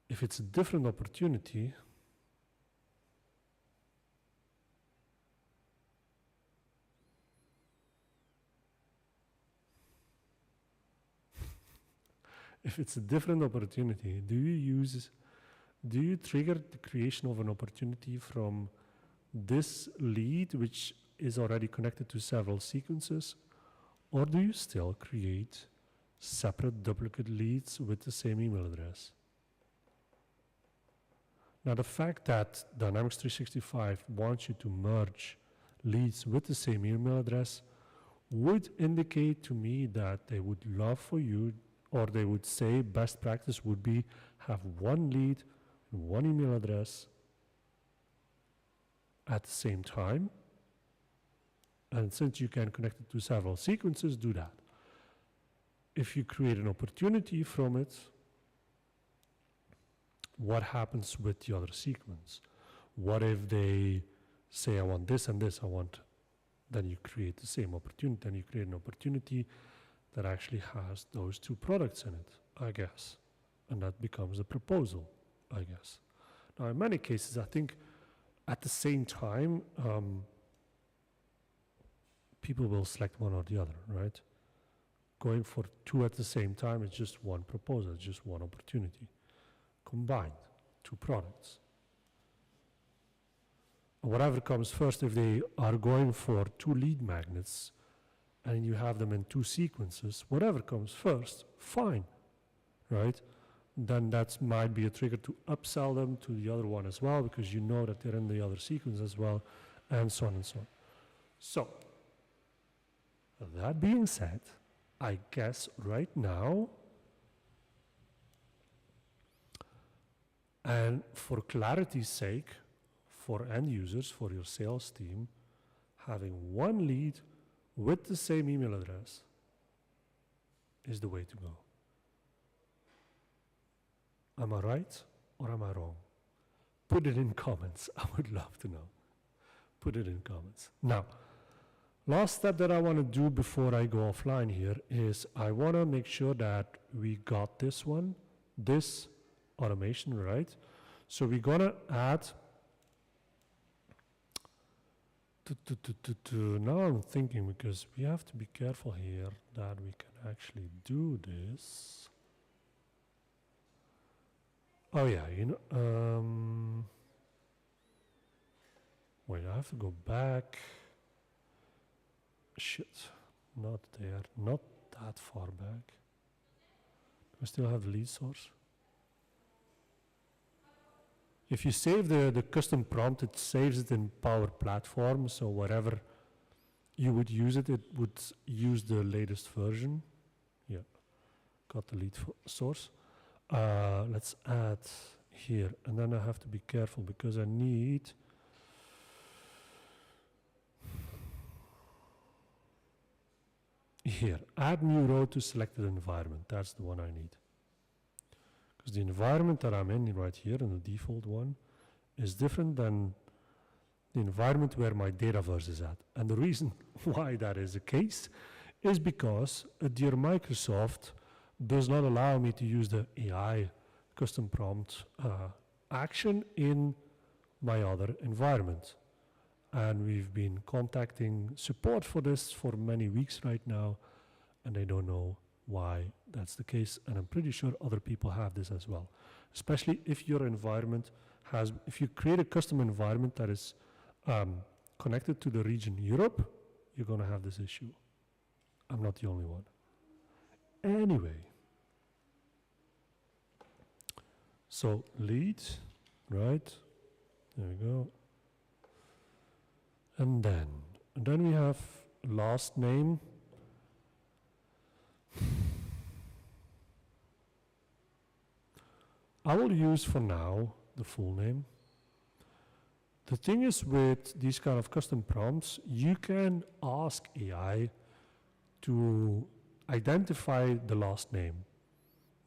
If it's a different opportunity, do you trigger the creation of an opportunity from this lead, which is already connected to several sequences, or do you still create separate duplicate leads with the same email address? Now, the fact that Dynamics 365 wants you to merge leads with the same email address would indicate to me that they would love for you, or they would say best practice would be have one lead, one email address at the same time. And since you can connect it to several sequences, do that. If you create an opportunity from it, what happens with the other sequence? What if they say, I want this and this, then you create the same opportunity, then you create an opportunity that actually has those 2 products in it, I guess. And that becomes a proposal, I guess. Now, in many cases, I think at the same time, people will select one or the other, right? Going for 2 at the same time is just one proposal, it's just one opportunity. Combined, 2 products. Whatever comes first, if they are going for 2 lead magnets and you have them in 2 sequences, whatever comes first, fine, right? Then that might be a trigger to upsell them to the other one as well, because you know that they're in the other sequence as well, and so on and so on. So, that being said, I guess right now, and for clarity's sake, for end users, for your sales team, having one lead with the same email address is the way to go. Am I right or am I wrong? Put it in comments. I would love to know. Put it in comments. Now, last step that I want to do before I go offline here is I want to make sure that we got this one, this automation, right? So we're going to add, now I'm thinking, because we have to be careful here that we can actually do this. Oh yeah, wait, I have to go back. Shit, not there, not that far back. We still have the lead source. If you save the custom prompt, it saves it in Power Platform, so wherever you would use it, it would use the latest version. Yeah, got the lead source. Let's add here, and then I have to be careful because I need here, add new row to selected environment. That's the one I need. Because the environment that I'm in right here, in the default one, is different than the environment where my Dataverse is at. And the reason why that is the case is because dear Microsoft does not allow me to use the AI custom prompt action in my other environment. And we've been contacting support for this for many weeks right now, and they don't know why that's the case. And I'm pretty sure other people have this as well, especially if your environment has, if you create a custom environment that is connected to the region Europe, you're going to have this issue. I'm not the only one. Anyway, so lead, right? There we go. And then we have last name. I will use for now the full name. The thing is with these kind of custom prompts, you can ask AI to identify the last name.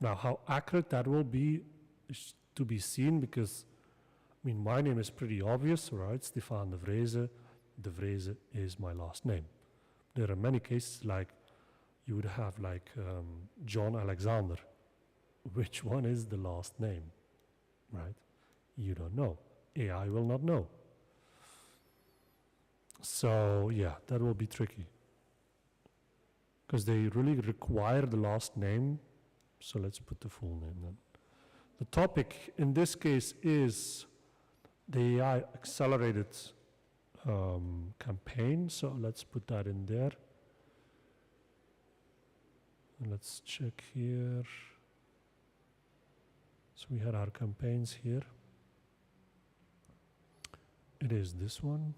Now, how accurate that will be is to be seen because, I mean, my name is pretty obvious, right? Stefan de Vreese. De Vreese is my last name. There are many cases like you would have like John Alexander. Which one is the last name, right? You don't know. AI will not know. So yeah, that will be tricky. Because they really require the last name. So let's put the full name then. The topic in this case is the AI accelerated campaign. So let's put that in there. And let's check here. So we had our campaigns here. It is this one.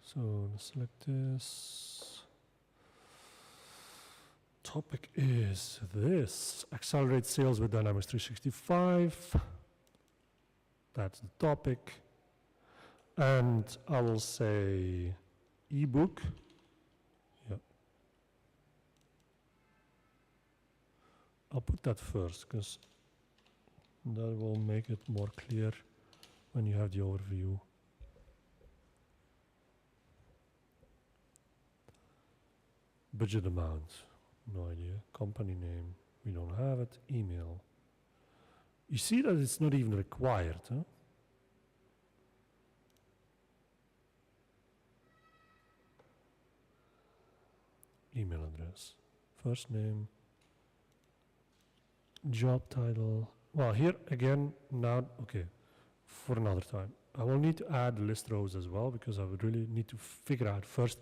So let's select this. Topic is this. Accelerate sales with Dynamics 365. That's the topic. And I will say ebook. Yeah. I'll put that first because that will make it more clear when you have the overview. Budget amount, no idea. Company name, we don't have it. Email. You see that it's not even required, huh? Email address, first name, job title. Well, here again, now, okay, for another time. I will need to add list rows as well because I would really need to figure out first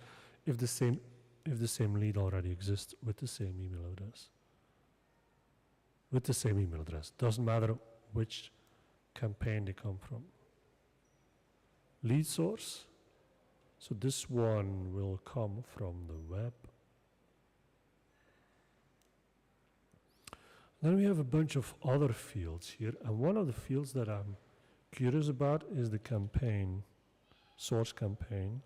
if the same lead already exists with the same email address. With the same email address. Doesn't matter which campaign they come from. Lead source. So this one will come from the web. Then we have a bunch of other fields here. And one of the fields that I'm curious about is the campaign, source campaign.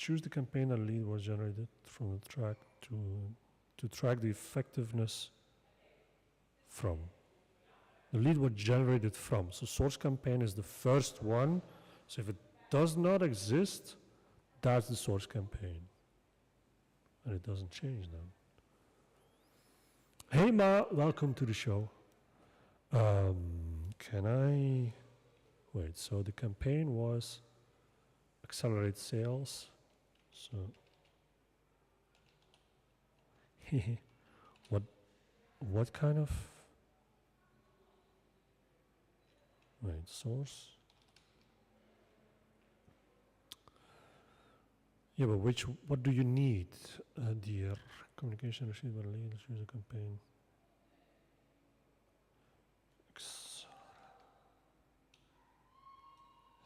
choose the campaign and lead was generated from the track to track the effectiveness from. The lead was generated from. So source campaign is the first one. So if it does not exist, that's the source campaign. And it doesn't change then. Hey Ma, welcome to the show. Can I... Wait, so the campaign was accelerate sales. So... what kind of... Wait, source? Yeah, but what do you need, dear? Communication received by lead, user campaign.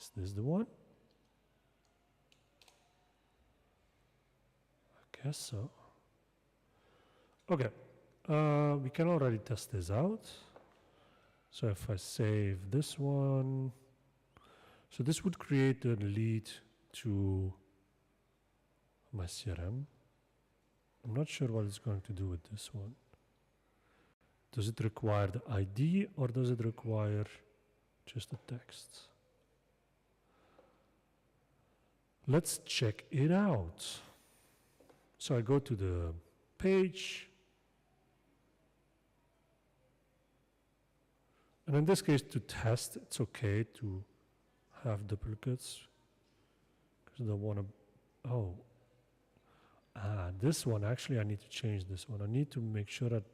Is this the one? I guess so. Okay, we can already test this out. So if I save this one, so this would create a lead to my CRM. I'm not sure what it's going to do with this one. Does it require the ID or does it require just the text? Let's check it out. So I go to the page. And in this case, to test, it's okay to have duplicates. Because I don't want to... this one, actually, I need to change this one. I need to make sure that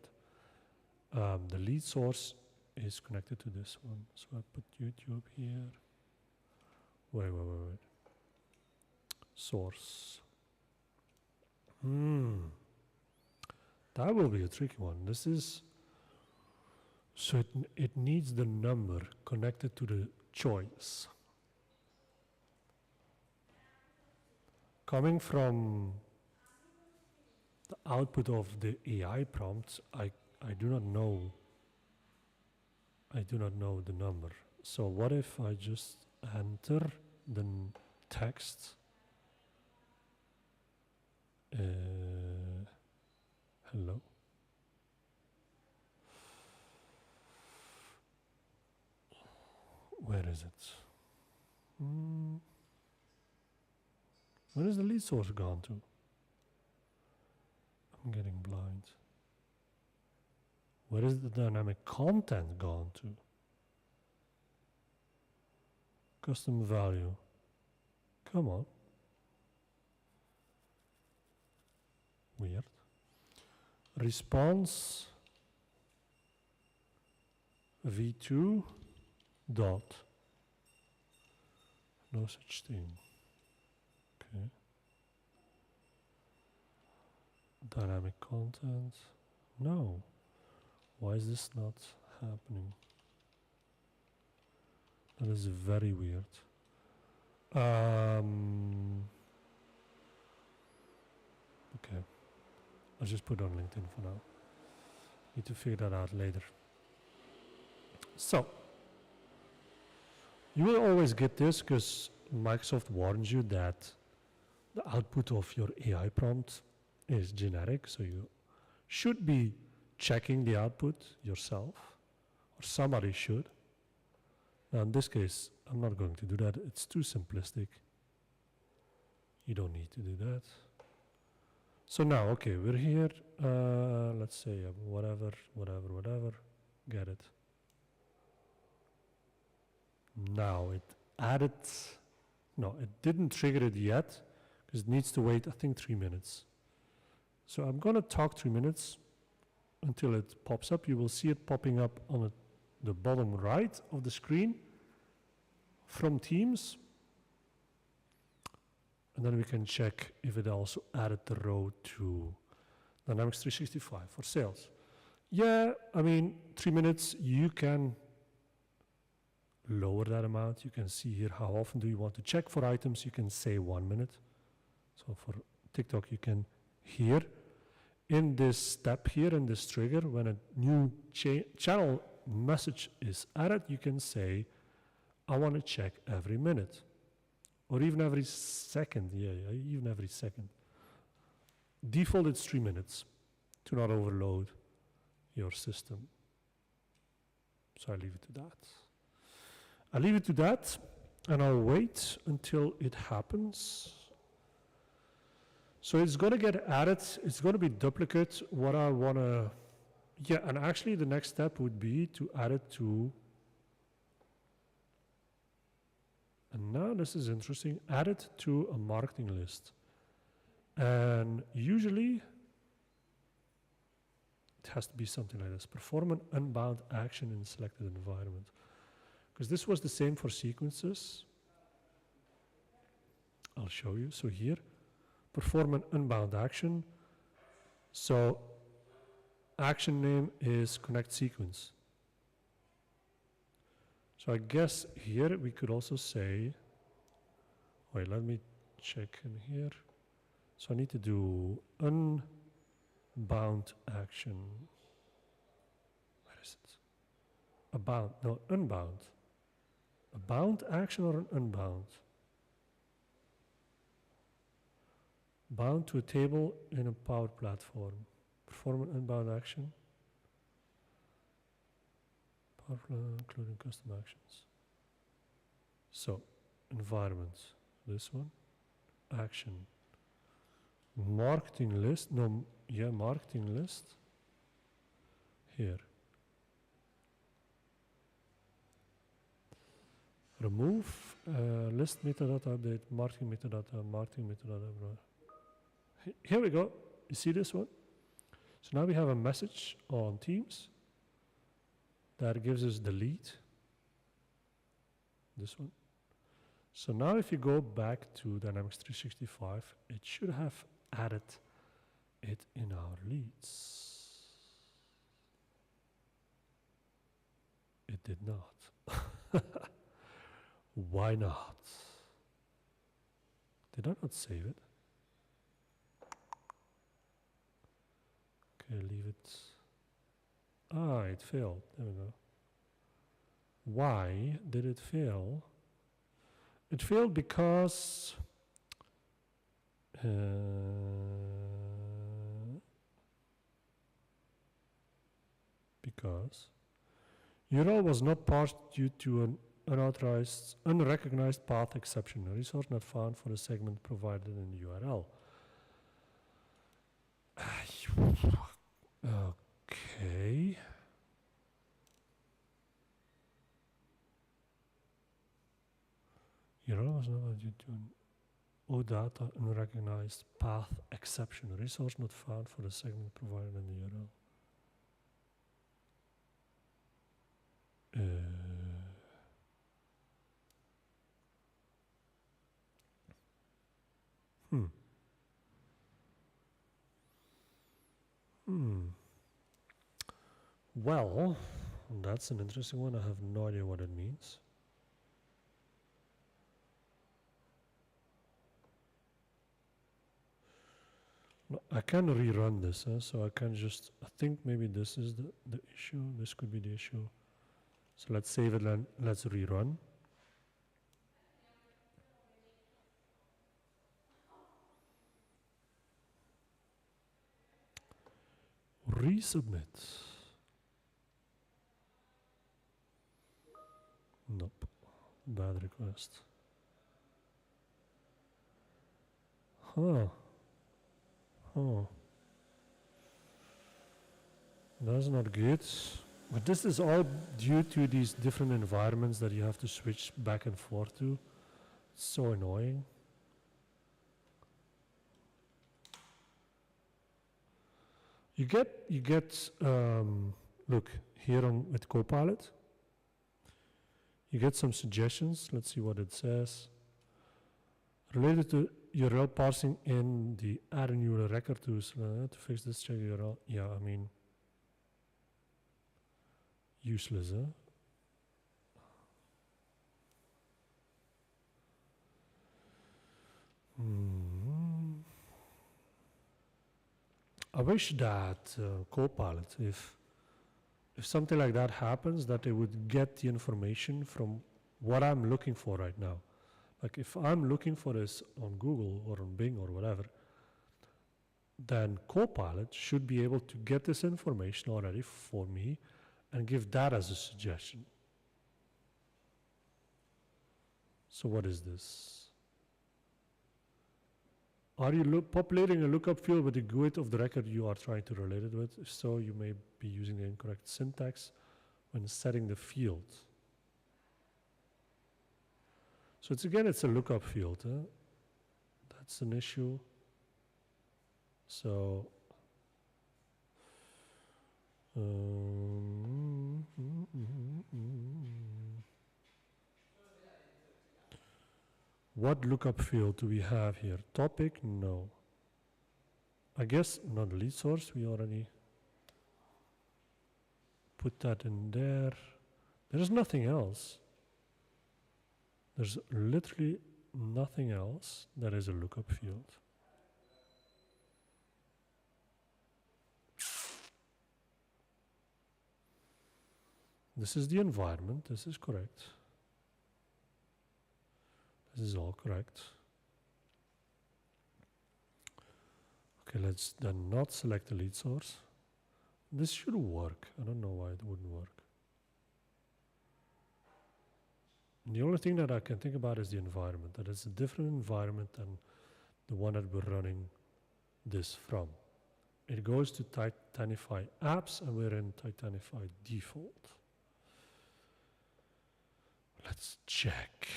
the lead source is connected to this one. So I put YouTube here. Wait. Source. That will be a tricky one. This is... So it needs the number connected to the choice. Coming from the output of the AI prompts, I do not know. I do not know the number. So what if I just enter the text? Hello. Where is it? Where is the lead source gone to? I'm getting blind. Where is the dynamic content gone to? Custom value. Come on. Weird. Response v2 dot. No such thing. Okay. Dynamic content. No. Why is this not happening? That is very weird. Okay. I'll just put it on LinkedIn for now. Need to figure that out later. So, you will always get this because Microsoft warns you that the output of your AI prompt is generic, so you should be checking the output yourself, or somebody should. Now in this case, I'm not going to do that. It's too simplistic. You don't need to do that. So now, okay, we're here. Let's say whatever. Get it. Now it added, no, it didn't trigger it yet because it needs to wait, I think, 3 minutes. So I'm going to talk 3 minutes until it pops up. You will see it popping up on the bottom right of the screen from Teams. And then we can check if it also added the row to Dynamics 365 for sales. Yeah, I mean, 3 minutes, you can lower that amount. You can see here how often do you want to check for items. You can say 1 minute. So for TikTok, you can here, in this step here, in this trigger, when a new channel message is added, you can say, I want to check every minute. or even every second. Yeah, even every second. Default it's 3 minutes to not overload your system. So I leave it to that. I leave it to that, and I'll wait until it happens. So it's going to get added. It's going to be duplicate. What I want to... Yeah, and actually the next step would be to add it to... And now this is interesting. Add it to a marketing list. And usually it has to be something like this. Perform an unbound action in selected environment. Because this was the same for sequences. I'll show you. So here, perform an unbound action. So action name is connect sequence. So I guess here we could also say, wait, let me check in here. So I need to do unbound action. Where is it? Abound, no, unbound. A bound action or an unbound? Bound to a table in a Power Platform. Perform an unbound action. Power Platform, including custom actions. So, environment, this one. Action. Marketing list, no, yeah, marketing list. Here. Remove list metadata update, marketing metadata. Here we go. You see this one? So now we have a message on Teams that gives us the lead. This one. So now if you go back to Dynamics 365, it should have added it in our leads. It did not. Why not? Did I not save it? Okay, leave it. Ah, it failed. There we go. Why did it fail? It failed because URL was not parsed due to an unauthorized, unrecognized path exception, a resource not found for the segment provided in the URL. Okay. URL was not due to an OData unrecognized path exception, a resource not found for the segment provided in the URL. Well, that's an interesting one. I have no idea what it means. No, I can rerun this, so I can just, I think maybe this is the issue. This could be the issue. So let's save it and let's rerun. Resubmit. Nope. Bad request. Huh. That's not good. But this is all due to these different environments that you have to switch back and forth to. It's so annoying. You get look here on with Copilot. You get some suggestions. Let's see what it says. Related to URL parsing in the add a new record tools to fix this check URL. Yeah, I mean, useless, huh? I wish that Copilot, if something like that happens, that they would get the information from what I'm looking for right now. Like if I'm looking for this on Google or on Bing or whatever, then Copilot should be able to get this information already for me and give that as a suggestion. So what is this? Are you populating a lookup field with the GUID of the record you are trying to relate it with? If so, you may be using the incorrect syntax when setting the field. So it's a lookup field. That's an issue. So what lookup field do we have here? Topic? No. I guess not lead source. We already put that in there. There's nothing else. There's literally nothing else that is a lookup field. This is the environment. This is correct. This is all correct. Okay, let's then not select the lead source. This should work. I don't know why it wouldn't work. The only thing that I can think about is the environment, that it's a different environment than the one that we're running this from. It goes to Titanify apps and we're in Titanify default. Let's check.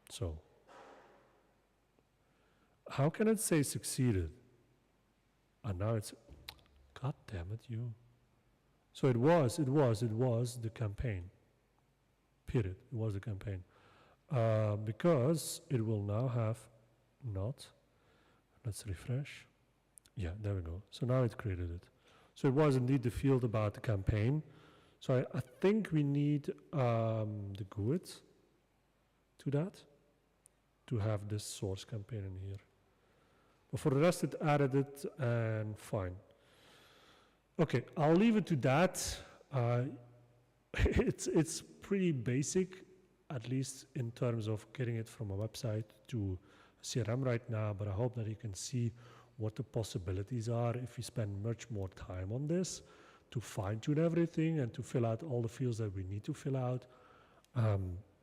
So, how can it say succeeded? And now it's, God damn it, you. So it was the campaign. Period. It was the campaign. Because it will now have not. Let's refresh. Yeah, there we go. So now it created it. So it was indeed the field about the campaign. So I think we need the GUID to that, to have this source campaign in here. But for the rest, it added it and fine. Okay, I'll leave it to that. It's pretty basic, at least in terms of getting it from a website to a CRM right now, but I hope that you can see what the possibilities are if we spend much more time on this to fine-tune everything and to fill out all the fields that we need to fill out.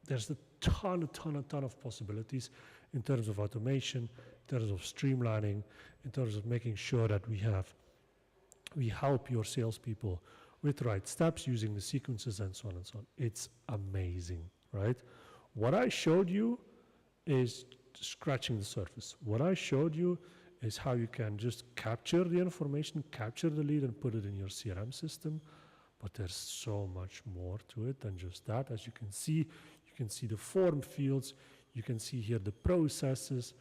There's a ton of possibilities in terms of automation, in terms of streamlining, in terms of making sure that we help your salespeople with the right steps using the sequences and so on and so on. It's amazing, right? What I showed you is scratching the surface. What I showed you is how you can just capture the information, capture the lead and put it in your CRM system. But there's so much more to it than just that. As you can see the form fields, you can see here the processes,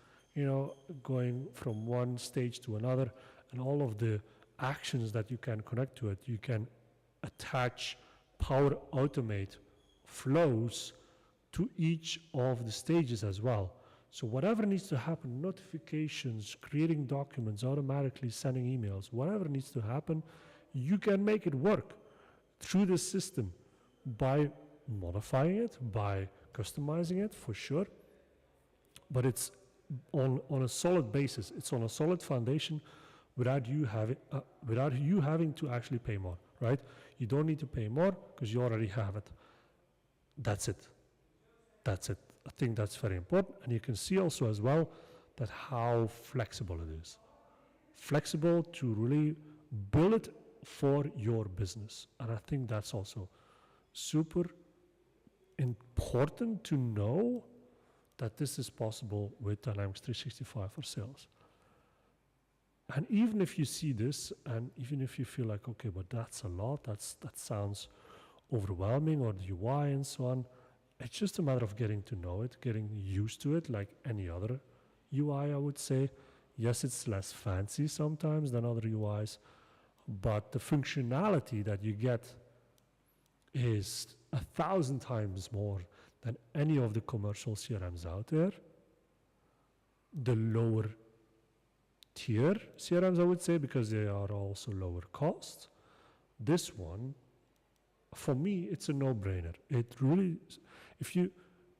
going from one stage to another, and all of the actions that you can connect to it. You can attach Power Automate flows to each of the stages as well. So whatever needs to happen, notifications, creating documents, automatically sending emails, whatever needs to happen, you can make it work through the system by modifying it, by customizing it for sure. But it's on a solid basis. It's on a solid foundation without you having to actually pay more, right? You don't need to pay more because you already have it. That's it. I think that's very important. And you can see also as well that how flexible it is. Flexible to really build it for your business. And I think that's also super important to know that this is possible with Dynamics 365 for sales. And even if you see this, and even if you feel like, okay, but that's a lot, that sounds overwhelming, or the UI and so on, it's just a matter of getting to know it, getting used to it like any other UI, I would say. Yes, it's less fancy sometimes than other UIs, but the functionality that you get is 1,000 times more than any of the commercial CRMs out there. The lower tier CRMs, I would say, because they are also lower cost. This one, for me, it's a no-brainer. It really, if you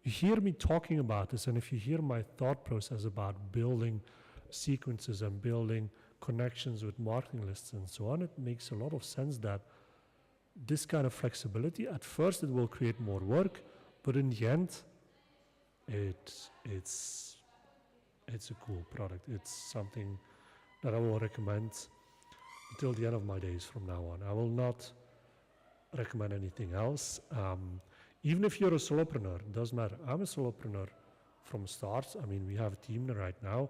hear me talking about this, and if you hear my thought process about building sequences and building connections with marketing lists and so on, it makes a lot of sense that this kind of flexibility, at first it will create more work, but in the end, it's a cool product. It's something that I will recommend until the end of my days from now on. I will not recommend anything else. Even if you're a solopreneur, it doesn't matter. I'm a solopreneur from start. I mean, we have a team right now,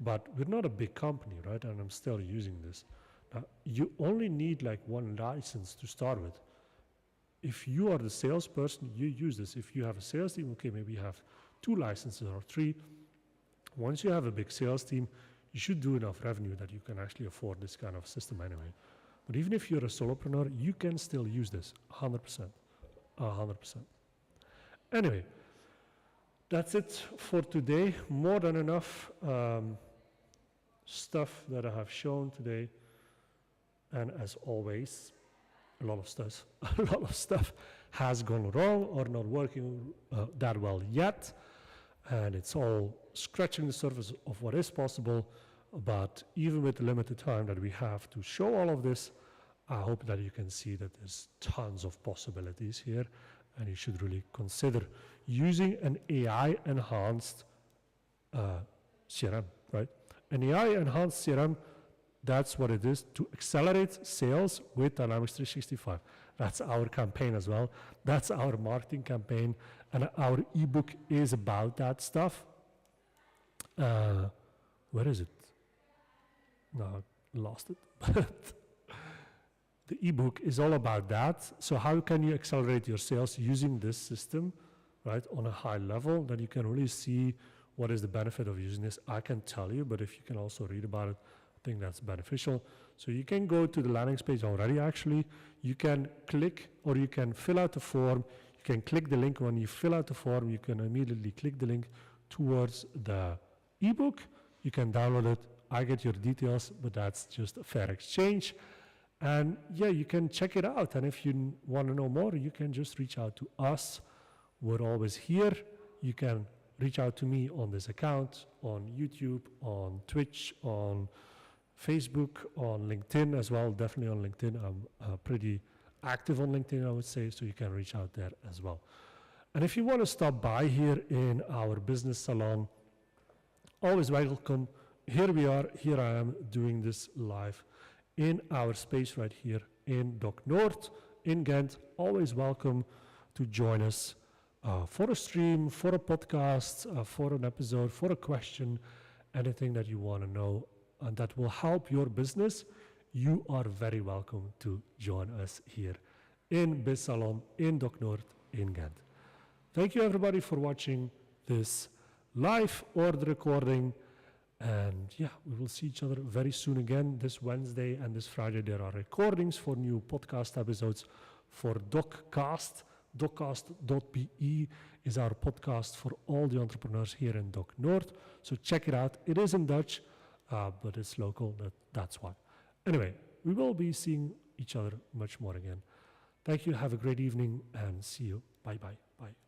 but we're not a big company, right? And I'm still using this. Now, you only need like one license to start with. If you are the salesperson, you use this. If you have a sales team, okay, maybe you have 2 licenses or 3. Once you have a big sales team, you should do enough revenue that you can actually afford this kind of system anyway. But even if you're a solopreneur, you can still use this 100%. 100%. Anyway, that's it for today. More than enough stuff that I have shown today. And as always, a lot of stuff has gone wrong or not working that well yet. And it's all scratching the surface of what is possible. But even with the limited time that we have to show all of this, I hope that you can see that there's tons of possibilities here, and you should really consider using an AI-enhanced CRM, right? An AI-enhanced CRM, that's what it is, to accelerate sales with Dynamics 365. That's our campaign as well. That's our marketing campaign, and our ebook is about that stuff. Where is it? No, I lost it. But the ebook is all about that. So how can you accelerate your sales using this system, right, on a high level, that you can really see what is the benefit of using this. I can tell you, but if you can also read about it, I think that's beneficial. So you can go to the landing page already, actually. You can click, or you can fill out the form. You can click the link. When you fill out the form, you can immediately click the link towards the ebook. You can download it. I get your details, but that's just a fair exchange. And yeah, you can check it out. And if you want to know more, you can just reach out to us. We're always here. You can reach out to me on this account, on YouTube, on Twitch, on Facebook, on LinkedIn as well. Definitely on LinkedIn. I'm pretty active on LinkedIn, I would say, so you can reach out there as well. And if you want to stop by here in our business salon, always welcome. Here we are. Here I am doing this live in our space right here in Dock Noord in Ghent. Always welcome to join us for a stream, for a podcast, for an episode, for a question, anything that you want to know and that will help your business. You are very welcome to join us here in Biz Salon in Dock Noord in Ghent. Thank you everybody for watching this live or the recording. And yeah, we will see each other very soon again. This Wednesday and this Friday, there are recordings for new podcast episodes for Dockcast. Dockcast.be is our podcast for all the entrepreneurs here in Dock Noord. So check it out. It is in Dutch, but it's local. That's why. Anyway, we will be seeing each other much more again. Thank you. Have a great evening and see you. Bye-bye. Bye.